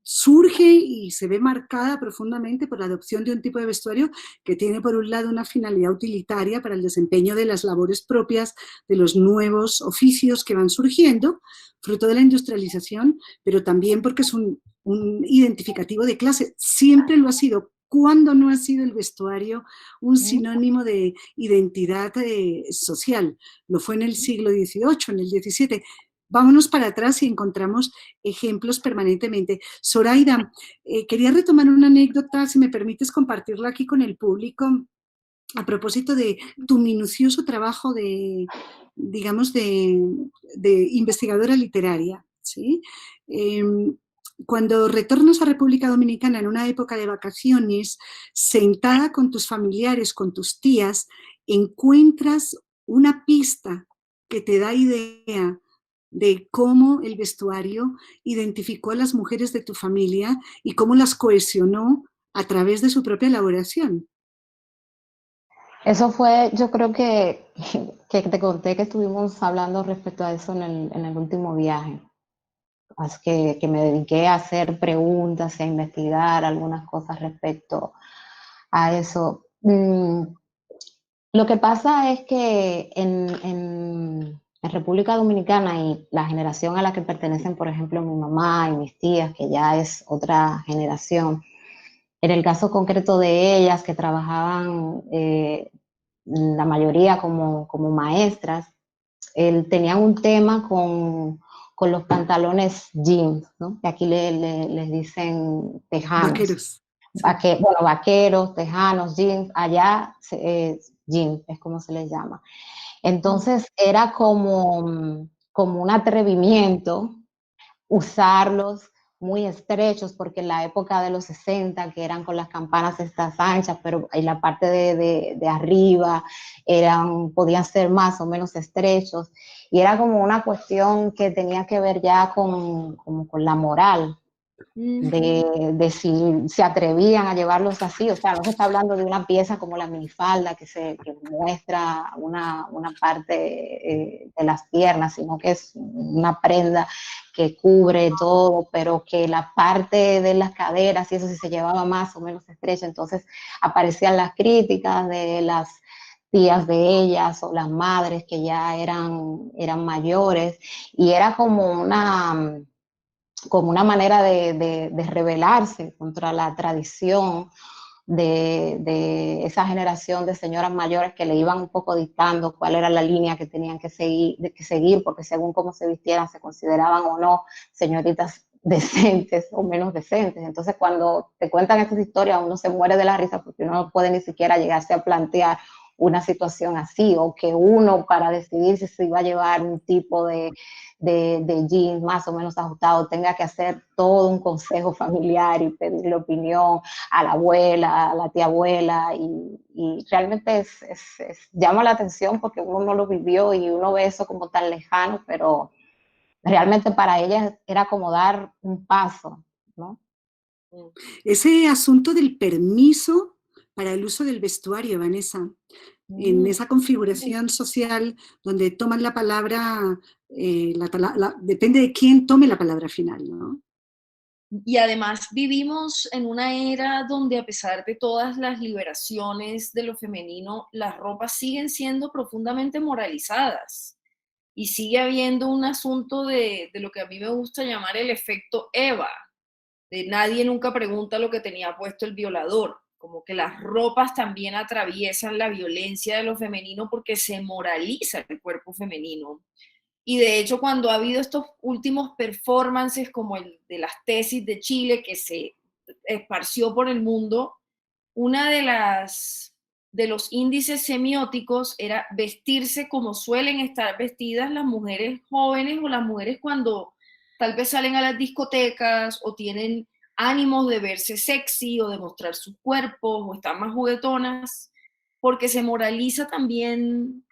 surge y se ve marcada profundamente por la adopción de un tipo de vestuario que tiene, por un lado, una finalidad utilitaria para el desempeño de las labores propias de los nuevos oficios que van surgiendo, fruto de la industrialización, pero también porque es un identificativo de clase. Siempre lo ha sido. ¿Cuándo no ha sido el vestuario un sinónimo de identidad social? Lo fue en el siglo XVIII, en el XVII. Vámonos para atrás y encontramos ejemplos permanentemente. Zoraida, quería retomar una anécdota, si me permites compartirla aquí con el público, a propósito de tu minucioso trabajo digamos, de investigadora literaria, ¿sí? Cuando retornas a República Dominicana en una época de vacaciones, sentada con tus familiares, con tus tías, encuentras una pista que te da idea de cómo el vestuario identificó a las mujeres de tu familia y cómo las cohesionó a través de su propia elaboración. Eso fue, yo creo que te conté que estuvimos hablando respecto a eso en el último viaje. Así que me dediqué a hacer preguntas, a investigar algunas cosas respecto a eso. Lo que pasa es que en En República Dominicana y la generación a la que pertenecen, por ejemplo, mi mamá y mis tías, que ya es otra generación, en el caso concreto de ellas que trabajaban la mayoría como maestras, tenían un tema con los pantalones jeans, ¿no? Que aquí les dicen tejanos. Vaqueros. Sí. Bueno, vaqueros, tejanos, jeans, allá jeans es como se les llama. Entonces era como un atrevimiento usarlos muy estrechos, porque en la época de los 60, que eran con las campanas estas anchas, pero en la parte de arriba podían ser más o menos estrechos, y era como una cuestión que tenía que ver ya con la moral, de si se atrevían a llevarlos así. O sea, no se está hablando de una pieza como la minifalda que muestra una parte de las piernas, sino que es una prenda que cubre todo, pero que la parte de las caderas y eso sí se llevaba más o menos estrecha. Entonces aparecían las críticas de las tías de ellas o las madres que ya eran mayores, y era como una manera de rebelarse contra la tradición de esa generación de señoras mayores que le iban un poco dictando cuál era la línea que tenían que seguir, porque según cómo se vistieran se consideraban o no señoritas decentes o menos decentes. Entonces, cuando te cuentan estas historias, uno se muere de la risa porque uno no puede ni siquiera llegarse a plantear una situación así, o que uno, para decidir si se iba a llevar un tipo de jeans más o menos ajustado, tenga que hacer todo un consejo familiar y pedirle opinión a la abuela, a la tía abuela, y realmente llama la atención porque uno no lo vivió y uno ve eso como tan lejano, pero realmente para ella era como dar un paso, ¿no? Ese asunto del permiso para el uso del vestuario, Vanessa, en esa configuración social donde toman la palabra, depende de quién tome la palabra final, ¿no? Y además vivimos en una era donde, a pesar de todas las liberaciones de lo femenino, las ropas siguen siendo profundamente moralizadas, y sigue habiendo un asunto de lo que a mí me gusta llamar el efecto Eva, de nadie nunca pregunta lo que tenía puesto el violador, como que las ropas también atraviesan la violencia de lo femenino porque se moraliza el cuerpo femenino. Y de hecho, cuando ha habido estos últimos performances como el de las tesis de Chile que se esparció por el mundo, una de los índices semióticos era vestirse como suelen estar vestidas las mujeres jóvenes o las mujeres cuando tal vez salen a las discotecas o tienen ánimos de verse sexy o de mostrar sus cuerpos o están más juguetonas, porque se moraliza también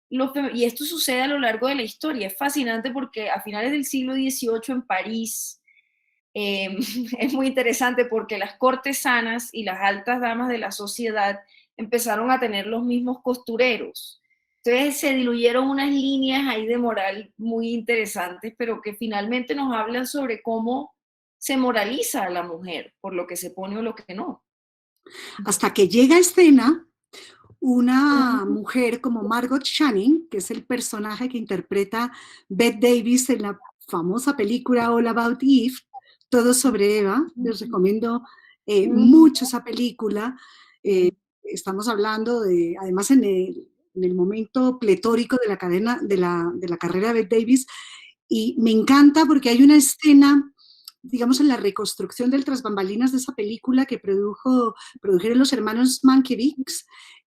y esto sucede a lo largo de la historia. Es fascinante porque a finales del siglo XVIII en París es muy interesante porque las cortesanas y las altas damas de la sociedad empezaron a tener los mismos costureros. Entonces se diluyeron unas líneas ahí de moral muy interesantes, pero que finalmente nos hablan sobre cómo se moraliza a la mujer por lo que se pone o lo que no. Hasta que llega a escena una mujer como Margot Channing, que es el personaje que interpreta Bette Davis en la famosa película All About Eve, Todo sobre Eva. Les recomiendo mucho esa película. Estamos hablando además en el momento pletórico de la carrera de Bette Davis, y me encanta porque hay una escena, digamos, en la reconstrucción del tras bambalinas de esa película que produjeron los hermanos Mankiewicz.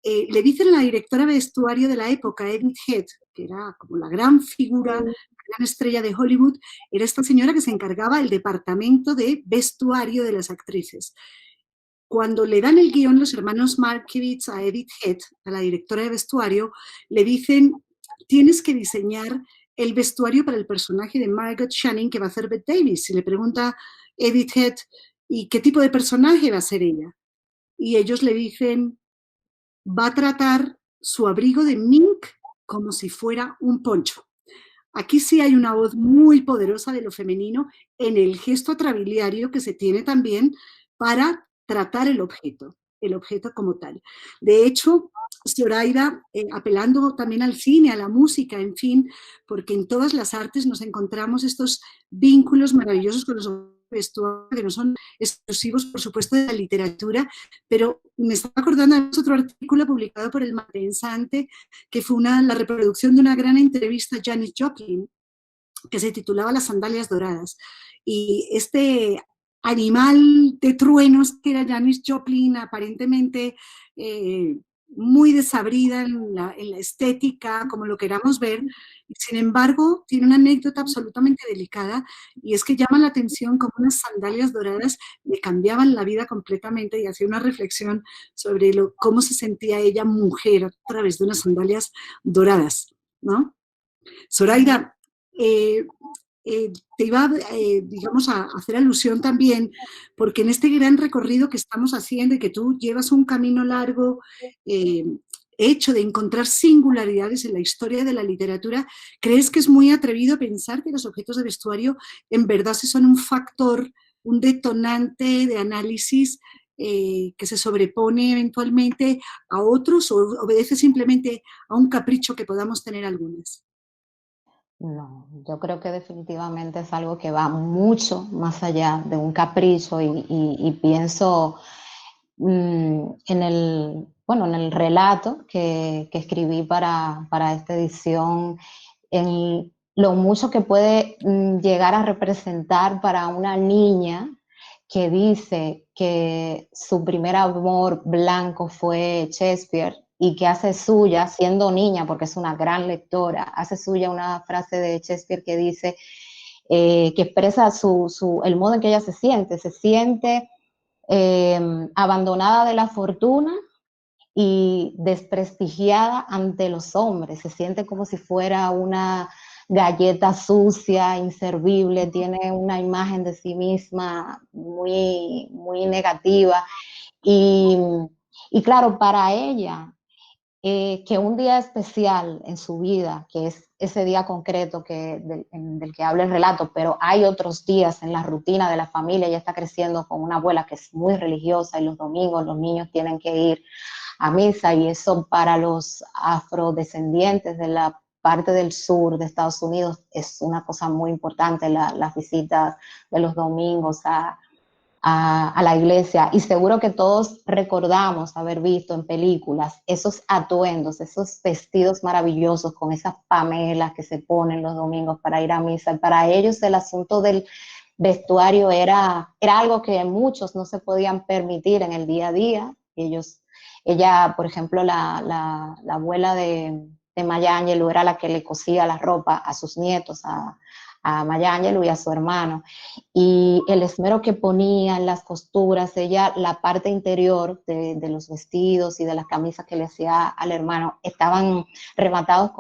Le dicen a la directora de vestuario de la época, Edith Head, que era como la gran figura, la gran estrella de Hollywood, era esta señora que se encargaba del departamento de vestuario de las actrices. Cuando le dan el guión los hermanos Mankiewicz a Edith Head, a la directora de vestuario, le dicen: tienes que diseñar el vestuario para el personaje de Margot Channing que va a hacer Bette Davis. Y le pregunta Edith Head: ¿y qué tipo de personaje va a ser ella? Y ellos le dicen: va a tratar su abrigo de mink como si fuera un poncho. Aquí sí hay una voz muy poderosa de lo femenino en el gesto atrabiliario que se tiene también para tratar el objeto. el objeto como tal. De hecho, Zoraida, apelando también al cine, a la música, en fin, porque en todas las artes nos encontramos estos vínculos maravillosos con los vestuarios, que no son exclusivos, por supuesto, de la literatura, pero me estaba acordando de otro artículo publicado por El Malpensante, que fue la reproducción de una gran entrevista a Janis Joplin, que se titulaba Las sandalias doradas. Y este animal de truenos que era Janis Joplin, aparentemente muy desabrida en la estética, como lo queramos ver, sin embargo, tiene una anécdota absolutamente delicada, y es que llama la atención como unas sandalias doradas le cambiaban la vida completamente, y hacía una reflexión sobre cómo se sentía ella mujer a través de unas sandalias doradas, ¿no? Zoraida, te iba, digamos, a hacer alusión también, porque en este gran recorrido que estamos haciendo y que tú llevas un camino largo hecho de encontrar singularidades en la historia de la literatura, ¿crees que es muy atrevido pensar que los objetos de vestuario en verdad sí son un factor, un detonante de análisis que se sobrepone eventualmente a otros, o obedece simplemente a un capricho que podamos tener algunas? No, yo creo que definitivamente es algo que va mucho más allá de un capricho y pienso en el relato que escribí para esta edición, en lo mucho que puede llegar a representar para una niña que dice que su primer amor blanco fue Shakespeare y que hace suya, siendo niña, porque es una gran lectora, hace suya una frase de Shakespeare que dice, que expresa el modo en que ella se siente abandonada de la fortuna y desprestigiada ante los hombres, se siente como si fuera una galleta sucia, inservible, tiene una imagen de sí misma muy, muy negativa y, y claro, para ella, que un día especial en su vida, que es ese día concreto del que habla el relato, pero hay otros días en la rutina de la familia. Ella está creciendo con una abuela que es muy religiosa y los domingos los niños tienen que ir a misa, y eso para los afrodescendientes de la parte del sur de Estados Unidos es una cosa muy importante, las visitas de los domingos a la iglesia, y seguro que todos recordamos haber visto en películas esos atuendos, esos vestidos maravillosos con esas pamelas que se ponen los domingos para ir a misa. Para ellos el asunto del vestuario era algo que muchos no se podían permitir en el día a día. Ella, por ejemplo, la abuela de Maya Angelou era la que le cosía la ropa a sus nietos, a Maya Angelou y a su hermano, y el esmero que ponía en las costuras, ella, la parte interior de los vestidos y de las camisas que le hacía al hermano, estaban rematados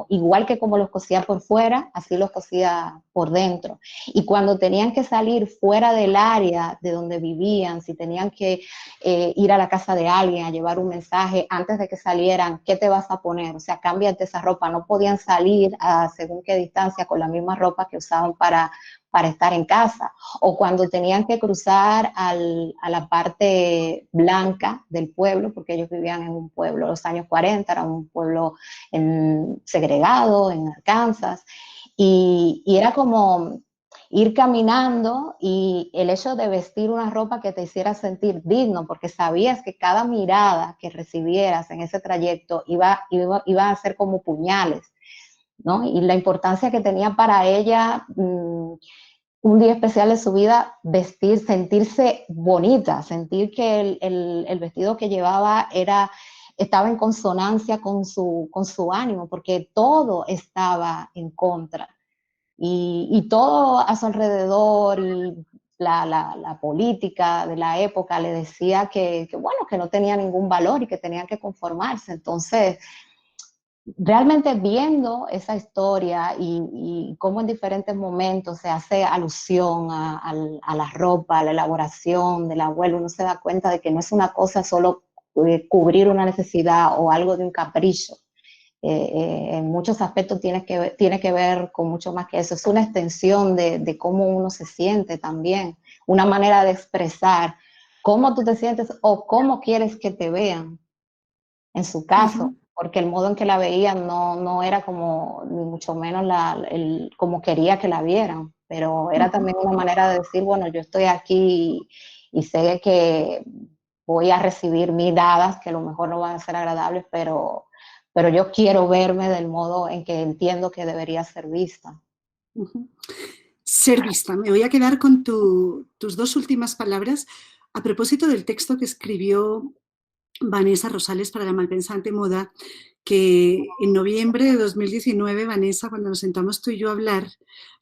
igual que como los cosía por fuera, así los cosía por dentro. Y cuando tenían que salir fuera del área de donde vivían, si tenían que ir a la casa de alguien a llevar un mensaje, antes de que salieran, ¿qué te vas a poner? O sea, cámbiate esa ropa. No podían salir a según qué distancia con la misma ropa que usaban para estar en casa, o cuando tenían que cruzar a la parte blanca del pueblo, porque ellos vivían en un pueblo, los años 40, era un pueblo segregado en Arkansas, y era como ir caminando, y el hecho de vestir una ropa que te hiciera sentir digno, porque sabías que cada mirada que recibieras en ese trayecto iba a ser como puñales, ¿no? Y la importancia que tenía para ella un día especial de su vida, vestir, sentirse bonita, sentir que el vestido que llevaba estaba en consonancia con su ánimo, porque todo estaba en contra. Y todo a su alrededor, y la política de la época le decía bueno, que no tenía ningún valor y que tenían que conformarse. Entonces, realmente viendo esa historia y cómo en diferentes momentos se hace alusión a la ropa, a la elaboración del abuelo, uno se da cuenta de que no es una cosa solo cubrir una necesidad o algo de un capricho. En muchos aspectos tiene que ver con mucho más que eso. Es una extensión de cómo uno se siente también, una manera de expresar cómo tú te sientes o cómo quieres que te vean, en su caso, porque el modo en que la veían no era como, ni mucho menos como quería que la vieran, pero era también una manera de decir, bueno, yo estoy aquí y sé que voy a recibir miradas que a lo mejor no van a ser agradables, pero yo quiero verme del modo en que entiendo que debería ser vista. Ser vista. Me voy a quedar con tus dos últimas palabras a propósito del texto que escribió Vanessa Rosales para La Malpensante Moda, que en noviembre de 2019, Vanessa, cuando nos sentamos tú y yo a hablar,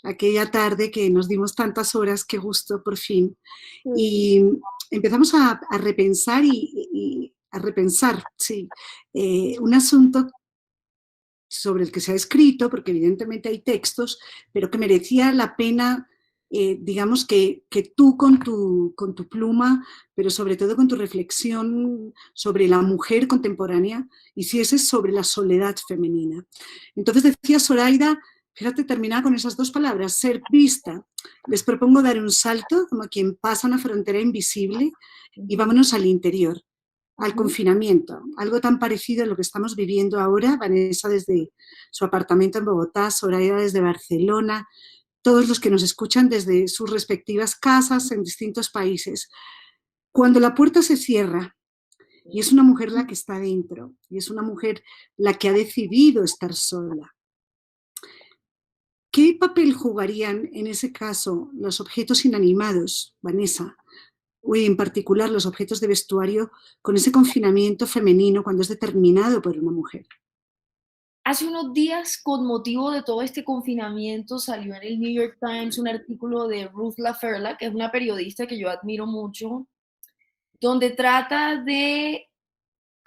aquella tarde que nos dimos tantas horas, qué gusto, por fin, y empezamos a repensar y a repensar, sí, un asunto sobre el que se ha escrito, porque evidentemente hay textos, pero que merecía la pena, digamos, que tú con tu pluma, pero sobre todo con tu reflexión sobre la mujer contemporánea, hicieses sobre la soledad femenina. Entonces decía Zoraida, fíjate, terminaba con esas dos palabras, ser vista. Les propongo dar un salto, como quien pasa una frontera invisible, y vámonos al interior, al confinamiento, algo tan parecido a lo que estamos viviendo ahora, Vanessa desde su apartamento en Bogotá, Soraya desde Barcelona, todos los que nos escuchan desde sus respectivas casas en distintos países. Cuando la puerta se cierra y es una mujer la que está dentro, y es una mujer la que ha decidido estar sola, ¿qué papel jugarían en ese caso los objetos inanimados, Vanessa? O en particular los objetos de vestuario con ese confinamiento femenino cuando es determinado por una mujer. Hace unos días, con motivo de todo este confinamiento, salió en el New York Times un artículo de Ruth Laferla, que es una periodista que yo admiro mucho, donde trata de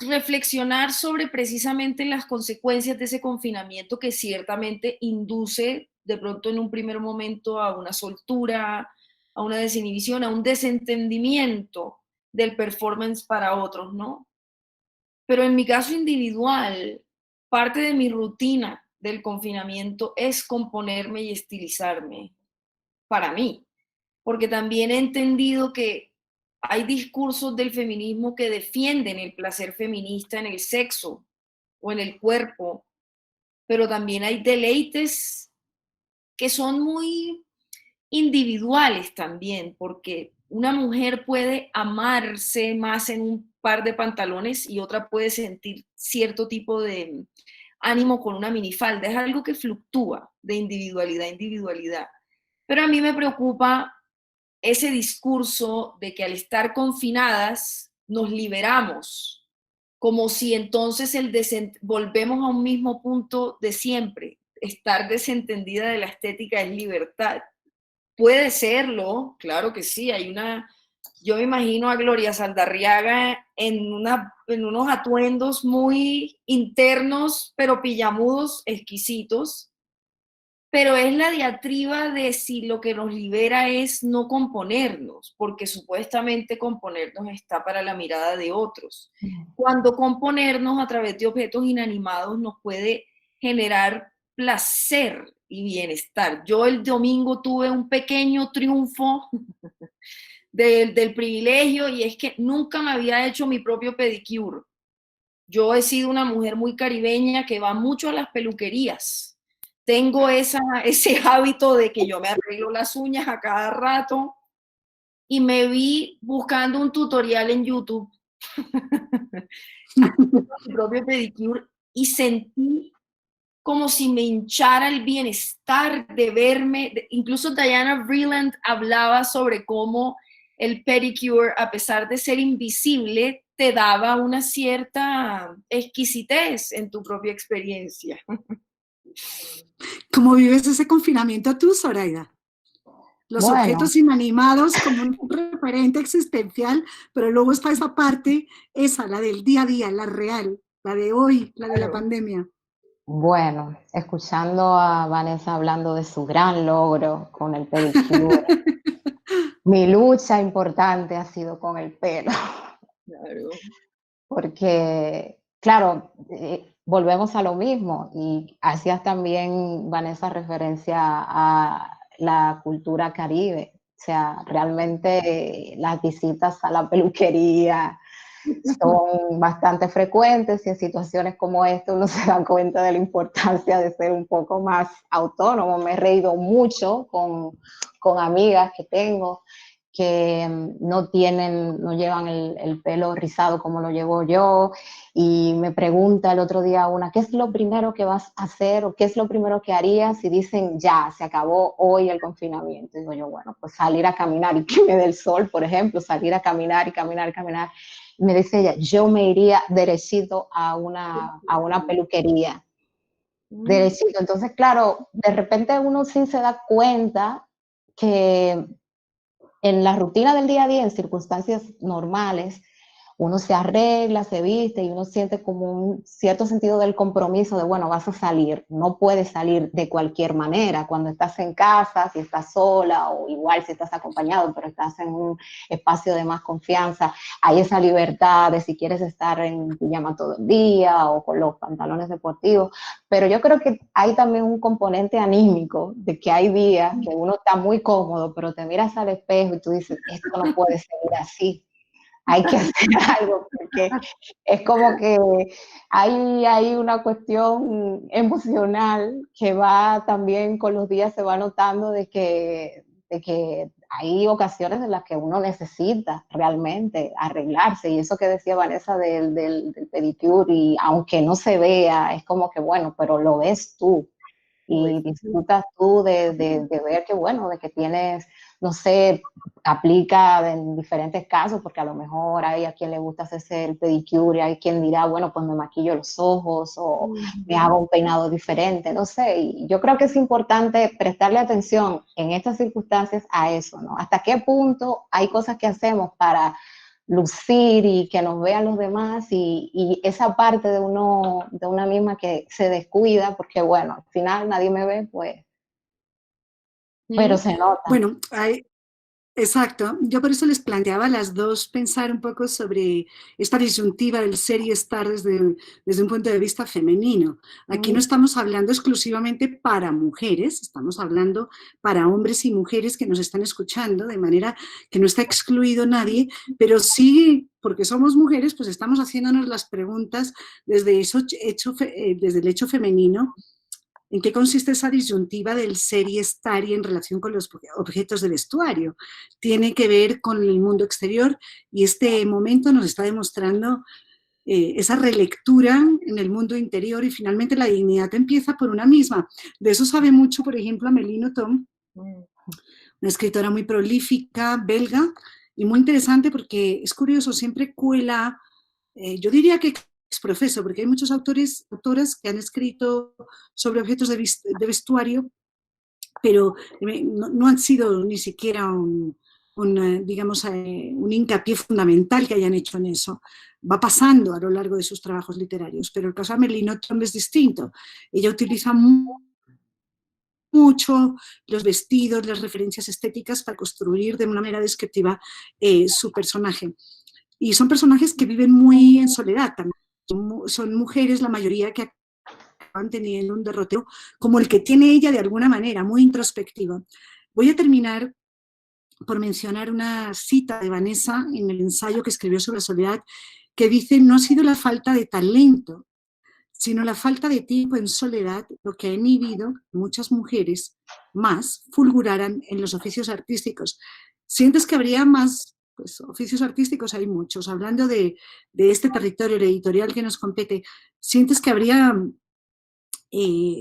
reflexionar sobre precisamente las consecuencias de ese confinamiento que ciertamente induce de pronto en un primer momento a una soltura, a una desinhibición, a un desentendimiento del performance para otros, ¿no? Pero en mi caso individual, parte de mi rutina del confinamiento es componerme y estilizarme para mí, porque también he entendido que hay discursos del feminismo que defienden el placer feminista en el sexo o en el cuerpo, pero también hay deleites que son muy individuales también, porque una mujer puede amarse más en un par de pantalones y otra puede sentir cierto tipo de ánimo con una minifalda. Es algo que fluctúa de individualidad a individualidad. Pero a mí me preocupa ese discurso de que al estar confinadas nos liberamos, como si entonces volvemos a un mismo punto de siempre. Estar desentendida de la estética es libertad. Puede serlo, claro que sí, yo me imagino a Gloria Saldarriaga en unos atuendos muy internos, pero pijamudos, exquisitos, pero es la diatriba de si lo que nos libera es no componernos, porque supuestamente componernos está para la mirada de otros. Cuando componernos a través de objetos inanimados nos puede generar placer y bienestar. Yo el domingo tuve un pequeño triunfo del privilegio y es que nunca me había hecho mi propio pedicure. Yo he sido una mujer muy caribeña que va mucho a las peluquerías. Tengo ese hábito de que yo me arreglo las uñas a cada rato y me vi buscando un tutorial en YouTube haciendo mi propio pedicure y sentí como si me hinchara el bienestar de verme. Incluso Diana Vreeland hablaba sobre cómo el pedicure, a pesar de ser invisible, te daba una cierta exquisitez en tu propia experiencia. ¿Cómo vives ese confinamiento tú, Zoraida? Los Bueno, objetos inanimados como un referente existencial, pero luego está esa parte, la del día a día, la real, la de hoy, la de la pandemia. bueno, escuchando a Vanessa hablando de su gran logro con el pedicure, mi lucha importante ha sido con el pelo. Claro. Porque, claro, volvemos a lo mismo y hacías también, Vanessa, referencia a la cultura caribe. sea, realmente las visitas a la peluquería son bastante frecuentes y en situaciones como esta uno se da cuenta de la importancia de ser un poco más autónomo. Me he reído mucho con amigas que tengo que no llevan el pelo rizado como lo llevo yo, y me pregunta el otro día una, ¿qué es lo primero que vas a hacer o qué es lo primero que harías? Y dicen, ya, se acabó hoy el confinamiento. Y digo yo, bueno, pues salir a caminar y que me dé el sol, por ejemplo, salir a caminar y caminar y caminar. Y me dice ella, yo me iría derechito a una peluquería, derechito. Entonces, claro, de repente uno sí se da cuenta que en la rutina del día a día, en circunstancias normales, uno se arregla, se viste y uno siente como un cierto sentido del compromiso de, bueno, vas a salir, no puedes salir de cualquier manera. Cuando estás en casa, si estás sola o igual si estás acompañado, pero estás en un espacio de más confianza, hay esa libertad de si quieres estar en pijama todo el día o con los pantalones deportivos. Pero yo creo que hay también un componente anímico de que hay días que uno está muy cómodo, pero te miras al espejo y tú dices, esto no puede seguir así. Hay que hacer algo, porque es como que hay una cuestión emocional que va también con los días, se va notando de que hay ocasiones en las que uno necesita realmente arreglarse, y eso que decía Vanessa del pedicure, y aunque no se vea, es como que bueno, pero lo ves tú. Y disfrutas tú de ver que, bueno, de que tienes, no sé, aplica en diferentes casos, porque a lo mejor hay a quien le gusta hacerse el pedicure, hay quien dirá, bueno, pues me maquillo los ojos o me hago un peinado diferente, no sé. Y yo creo que es importante prestarle atención en estas circunstancias a eso, ¿no? Hasta qué punto hay cosas que hacemos para lucir y que nos vean los demás, y esa parte de una misma que se descuida, porque bueno, al final nadie me ve, pues, pero se nota. Bueno, exacto. Yo por eso les planteaba a las dos pensar un poco sobre esta disyuntiva del ser y estar desde un punto de vista femenino. Aquí no estamos hablando exclusivamente para mujeres, estamos hablando para hombres y mujeres que nos están escuchando, de manera que no está excluido nadie, pero sí, porque somos mujeres, pues estamos haciéndonos las preguntas desde desde el hecho femenino. ¿En qué consiste esa disyuntiva del ser y estar y en relación con los objetos de vestuario? Tiene que ver con el mundo exterior, y este momento nos está demostrando esa relectura en el mundo interior, y finalmente la dignidad empieza por una misma. De eso sabe mucho, por ejemplo, Amélie Nothomb, una escritora muy prolífica, belga, y muy interesante porque es curioso, siempre cuela, yo diría que es profeso, porque hay muchos autoras que han escrito sobre objetos de vestuario, pero no han sido ni siquiera digamos, un hincapié fundamental que hayan hecho en eso. Va pasando a lo largo de sus trabajos literarios, pero el caso de Amélie Nothomb es distinto. Ella utiliza mucho los vestidos, las referencias estéticas para construir de una manera descriptiva su personaje. Y son personajes que viven muy en soledad también. Son mujeres, la mayoría, que acaban teniendo un derrotero como el que tiene ella de alguna manera, muy introspectivo. Voy a terminar por mencionar una cita de Vanessa en el ensayo que escribió sobre la soledad, que dice: no ha sido la falta de talento, sino la falta de tiempo en soledad lo que ha inhibido que muchas mujeres más fulguraran en los oficios artísticos. ¿Sientes que habría más? Pues oficios artísticos hay muchos. Hablando de este territorio editorial que nos compete, ¿sientes que habría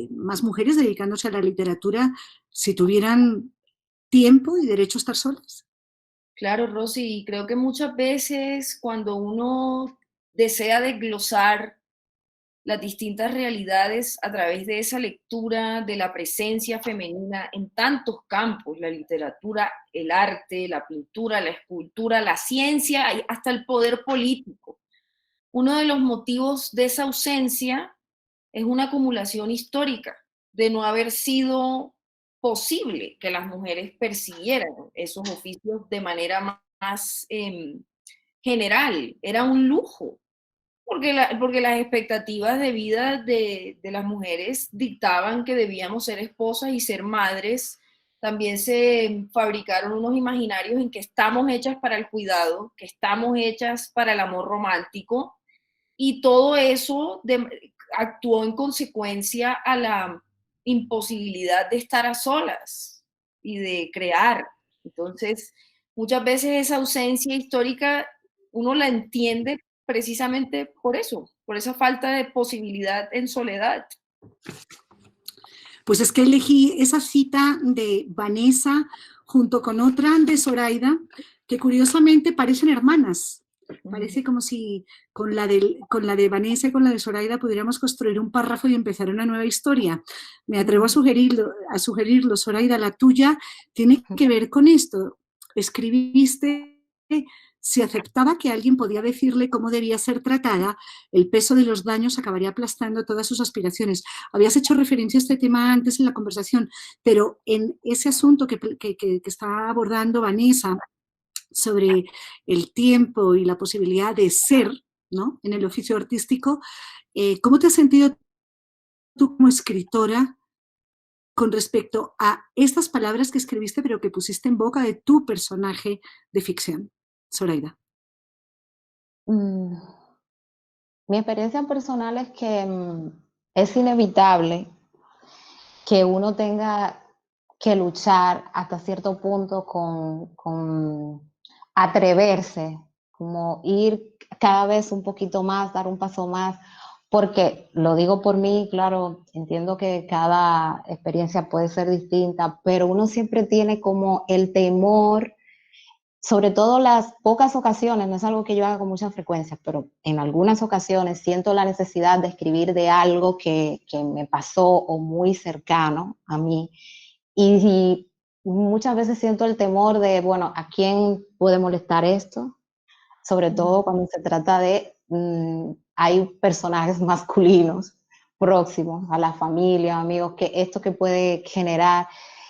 más mujeres dedicándose a la literatura si tuvieran tiempo y derecho a estar solas? Claro, Rosy, creo que muchas veces cuando uno desea desglosar las distintas realidades a través de esa lectura de la presencia femenina en tantos campos, la literatura, el arte, la pintura, la escultura, la ciencia, y hasta el poder político. Uno de los motivos de esa ausencia es una acumulación histórica de no haber sido posible que las mujeres persiguieran esos oficios de manera más general. Era un lujo, porque las expectativas de vida de las mujeres dictaban que debíamos ser esposas y ser madres También se fabricaron unos imaginarios en que estamos hechas para el cuidado, que estamos hechas para el amor romántico, y todo eso actuó en consecuencia a la imposibilidad de estar a solas y de crear. Entonces, muchas veces esa ausencia histórica uno la entiende precisamente por eso, por esa falta de posibilidad en soledad. Pues es que elegí esa cita de Vanessa junto con otra de Zoraida, que curiosamente parecen hermanas. Parece como si con la de Vanessa y con la de Zoraida pudiéramos construir un párrafo y empezar una nueva historia. Me atrevo a sugerirlo, Zoraida, la tuya tiene que ver con esto. Escribiste, si aceptaba que alguien podía decirle cómo debía ser tratada, el peso de los daños acabaría aplastando todas sus aspiraciones. Habías hecho referencia a este tema antes en la conversación, pero en ese asunto que está abordando Vanessa sobre el tiempo y la posibilidad de ser, ¿no?, en el oficio artístico, ¿cómo te has sentido tú como escritora con respecto a estas palabras que escribiste pero que pusiste en boca de tu personaje de ficción, Zoraida? Mi experiencia personal es que es inevitable que uno tenga que luchar hasta cierto punto con atreverse, como ir cada vez un poquito más, dar un paso más, porque lo digo por mí, claro, entiendo que cada experiencia puede ser distinta, pero uno siempre tiene como el temor, sobre todo las pocas ocasiones, no es algo que yo haga con mucha frecuencia, pero en algunas ocasiones siento la necesidad de escribir de algo que me pasó o muy cercano a mí. Y muchas veces siento el temor de, bueno, ¿a quién puede molestar esto? Sobre todo cuando se trata de, hay personajes masculinos próximos a la familia, amigos, que esto que puede generar.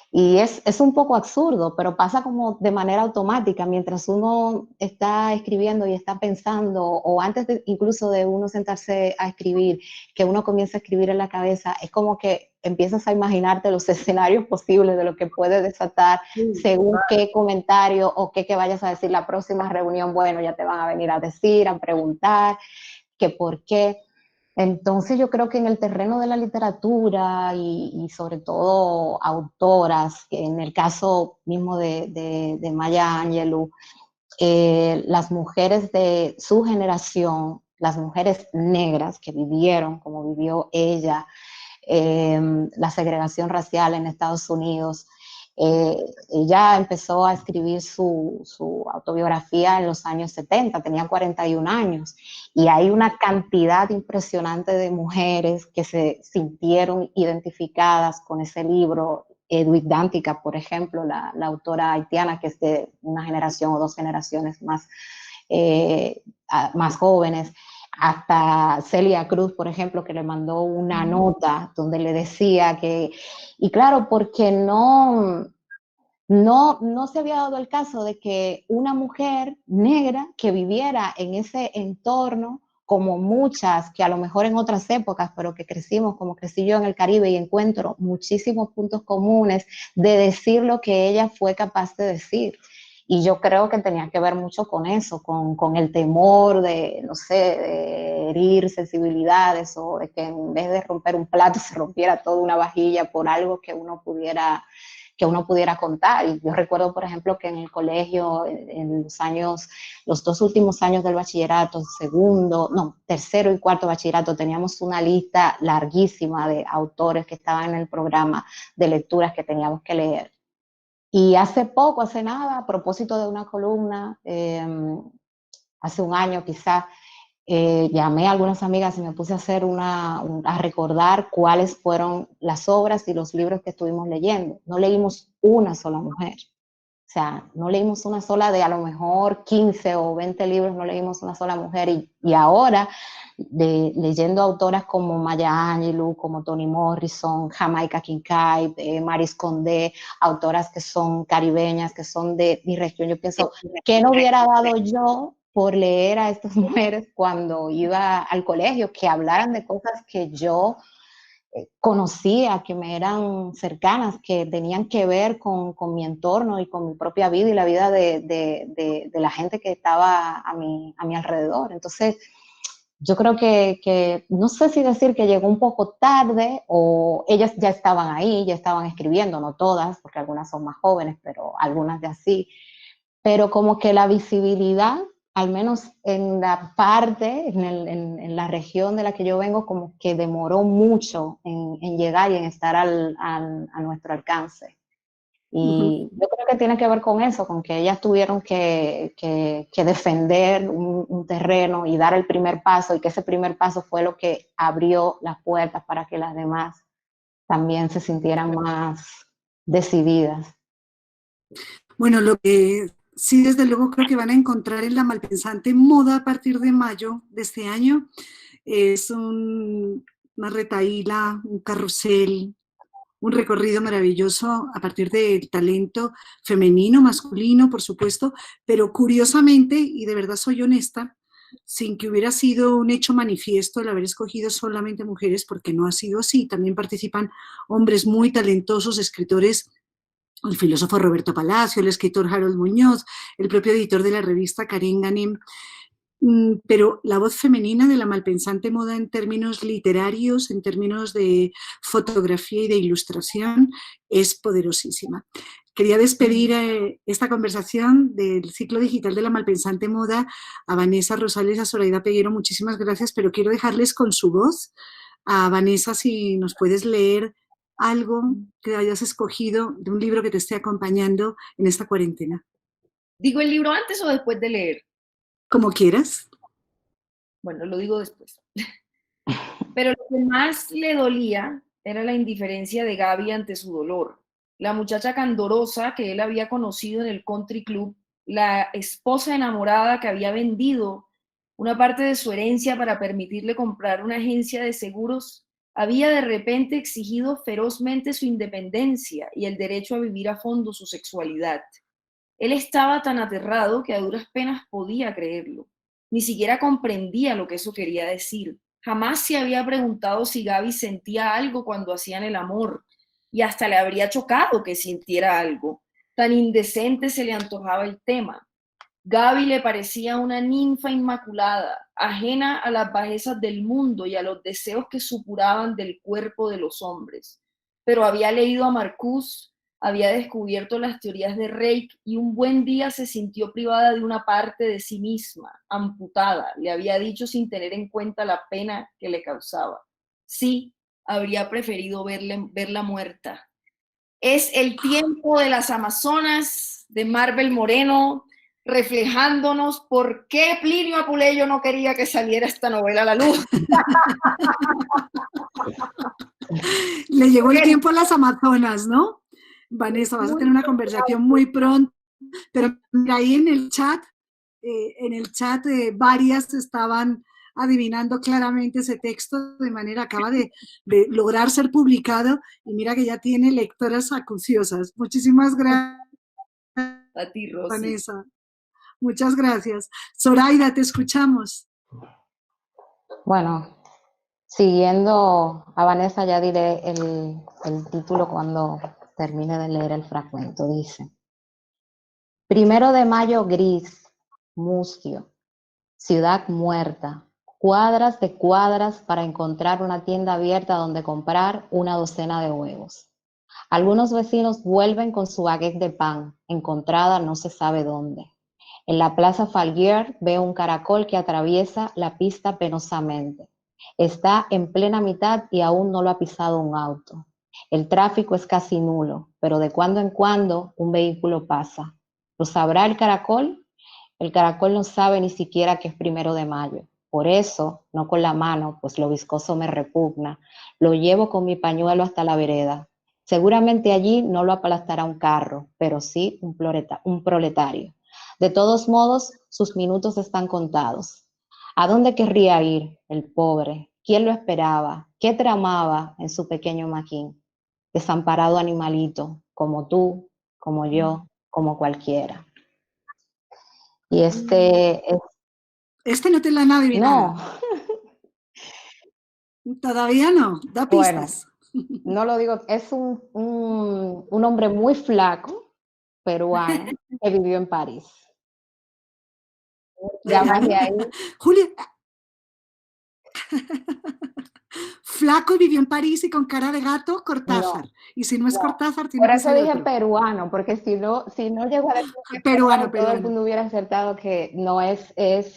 Y es un poco absurdo, pero pasa como de manera automática mientras uno está escribiendo y está pensando, o antes incluso de uno sentarse a escribir, que uno comienza a escribir en la cabeza, es como que empiezas a imaginarte los escenarios posibles de lo que puede desatar según qué comentario o qué vayas a decir la próxima reunión. Bueno, ya te van a venir a decir, a preguntar, que por qué. Entonces yo creo que en el terreno de la literatura y sobre todo autoras, que en el caso mismo de Maya Angelou, las mujeres de su generación, las mujeres negras que vivieron como vivió ella, la segregación racial en Estados Unidos. Ella empezó a escribir su autobiografía en los años 70, tenía 41 años, y hay una cantidad impresionante de mujeres que se sintieron identificadas con ese libro. Edith Dantica, por ejemplo, la autora haitiana, que es de una generación o dos generaciones más jóvenes, hasta Celia Cruz, por ejemplo, que le mandó una nota donde le decía que, y claro, porque no se había dado el caso de que una mujer negra que viviera en ese entorno, como muchas que a lo mejor en otras épocas, pero que crecimos como crecí yo en el Caribe, y encuentro muchísimos puntos comunes de decir lo que ella fue capaz de decir. Y yo creo que tenía que ver mucho con eso, con el temor de, no sé, de herir sensibilidades, o de que en vez de romper un plato se rompiera toda una vajilla por algo que uno pudiera contar. Y yo recuerdo, por ejemplo, que en el colegio, en los 2 últimos años del bachillerato, tercero y cuarto bachillerato, teníamos una lista larguísima de autores que estaban en el programa de lecturas que teníamos que leer. Y hace nada, a propósito de una columna, hace un año quizás, llamé a algunas amigas y me puse a hacer a recordar cuáles fueron las obras y los libros que estuvimos leyendo. No leímos una sola mujer. O sea, no leímos una sola de a lo mejor 15 o 20 libros, no leímos una sola mujer. Y ahora, leyendo autoras como Maya Angelou, como Toni Morrison, Jamaica Kincaid, Maris Condé, autoras que son caribeñas, que son de mi región, yo pienso, ¿qué no hubiera dado yo por leer a estas mujeres cuando iba al colegio? Que hablaran de cosas que yo conocía, que me eran cercanas, que tenían que ver con mi entorno y con mi propia vida y la vida de la gente que estaba a mi alrededor. Entonces, yo creo que no sé si decir que llegó un poco tarde o ellas ya estaban ahí, ya estaban escribiendo, no todas, porque algunas son más jóvenes, pero algunas de así. Pero como que la visibilidad, al menos en la parte, en la región de la que yo vengo, como que demoró mucho en llegar y en estar a nuestro alcance. Y yo creo que tiene que ver con eso, con que ellas tuvieron que defender un terreno y dar el primer paso, y que ese primer paso fue lo que abrió las puertas para que las demás también se sintieran más decididas. Bueno, lo que sí, desde luego, creo que van a encontrar en La Malpensante Moda a partir de mayo de este año es una retahíla, un carrusel, un recorrido maravilloso a partir del talento femenino, masculino, por supuesto, pero curiosamente, y de verdad soy honesta, sin que hubiera sido un hecho manifiesto el haber escogido solamente mujeres, porque no ha sido así, también participan hombres muy talentosos, escritores, el filósofo Roberto Palacio, el escritor Harold Muñoz, el propio editor de la revista Karen Ganem, pero la voz femenina de La Malpensante Moda en términos literarios, en términos de fotografía y de ilustración, es poderosísima. Quería despedir esta conversación del ciclo digital de La Malpensante Moda a Vanessa Rosales, a Zoraida Peguero, muchísimas gracias, pero quiero dejarles con su voz. A Vanessa, si nos puedes leer algo que hayas escogido de un libro que te esté acompañando en esta cuarentena. ¿Digo el libro antes o después de leer? Como quieras. Bueno, lo digo después. Pero lo que más le dolía era la indiferencia de Gaby ante su dolor. La muchacha candorosa que él había conocido en el country club, la esposa enamorada que había vendido una parte de su herencia para permitirle comprar una agencia de seguros, había de repente exigido ferozmente su independencia y el derecho a vivir a fondo su sexualidad. Él estaba tan aterrado que a duras penas podía creerlo. Ni siquiera comprendía lo que eso quería decir. Jamás se había preguntado si Gaby sentía algo cuando hacían el amor, y hasta le habría chocado que sintiera algo. Tan indecente se le antojaba el tema. Gaby le parecía una ninfa inmaculada, ajena a las bajezas del mundo y a los deseos que supuraban del cuerpo de los hombres. Pero había leído a Marcuse, había descubierto las teorías de Reich y un buen día se sintió privada de una parte de sí misma, amputada, le había dicho sin tener en cuenta la pena que le causaba. Sí, habría preferido verla muerta. Es el tiempo de las Amazonas, de Marvel Moreno, reflejándonos por qué Plinio Apuleyo no quería que saliera esta novela a la luz. Le llegó el tiempo a las Amazonas, ¿no? Vanessa, vas a tener una conversación muy pronto, pero ahí en el chat, varias estaban adivinando claramente ese texto, de manera acaba de lograr ser publicado y mira que ya tiene lectoras acuciosas. Muchísimas gracias, A ti, Rosy. Vanessa. Muchas gracias. Zoraida, te escuchamos. Bueno, siguiendo a Vanessa, ya diré el título cuando termine de leer el fragmento. Dice: 1 de mayo gris, mustio, ciudad muerta, cuadras de cuadras para encontrar una tienda abierta donde comprar una docena de huevos. Algunos vecinos vuelven con su baguette de pan, encontrada no se sabe dónde. En la plaza Falguier veo un caracol que atraviesa la pista penosamente. Está en plena mitad y aún no lo ha pisado un auto. El tráfico es casi nulo, pero de cuando en cuando un vehículo pasa. ¿Lo sabrá el caracol? El caracol no sabe ni siquiera que es 1 de mayo. Por eso, no con la mano, pues lo viscoso me repugna, lo llevo con mi pañuelo hasta la vereda. Seguramente allí no lo aplastará un carro, pero sí un proletario. De todos modos, sus minutos están contados. ¿A dónde querría ir el pobre? ¿Quién lo esperaba? ¿Qué tramaba en su pequeño maquín? Desamparado animalito, como tú, como yo, como cualquiera. Y este es... Este no te lo han adivinado. No. Todavía no, da Bueno, pistas. no lo digo, es un hombre muy flaco, peruano, que vivió en París. Ya más de ahí, Julia, flaco y vivió en París y con cara de gato, Cortázar. no. Y si no es Cortázar, tiene Por que eso ser dije otro. peruano, porque si no llego a decir que es Peruano, peruano, todo el peruano. mundo hubiera acertado que no es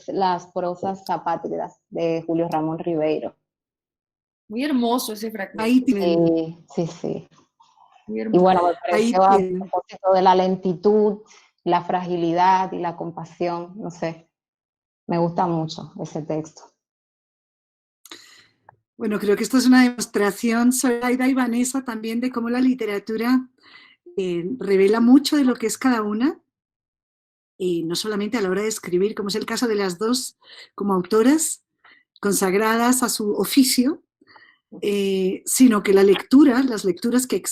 las prosas apátridas de Julio Ramón Ribeiro. Muy hermoso ese fragmento. Ahí tienen. Sí. Muy Y hermoso. bueno, me Ahí pareció a tienen. propósito de la lentitud, la fragilidad y la compasión, no sé, me gusta mucho ese texto. Bueno, creo que esto es una demostración, Zoraida y Vanessa, también de cómo la literatura revela mucho de lo que es cada una, y no solamente a la hora de escribir, como es el caso de las dos como autoras consagradas a su oficio, sino que la lectura, las lecturas que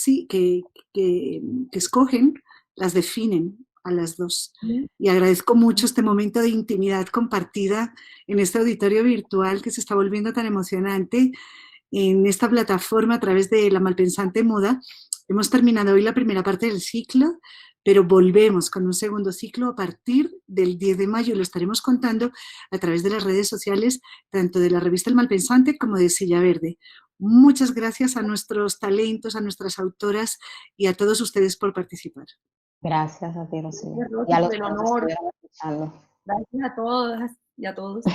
escogen, las definen a las dos. Y agradezco mucho este momento de intimidad compartida en este auditorio virtual que se está volviendo tan emocionante en esta plataforma a través de La Malpensante Moda. Hemos terminado hoy la primera parte del ciclo, pero volvemos con un segundo ciclo a partir del 10 de mayo. Lo estaremos contando a través de las redes sociales, tanto de la revista El Malpensante como de Silla Verde. Muchas gracias a nuestros talentos, a nuestras autoras y a todos ustedes por participar. Gracias a ti, Rocío. Gracias, Rosy, Y a los por el que nos honor. estuvieron escuchando. Gracias a todas y a todos.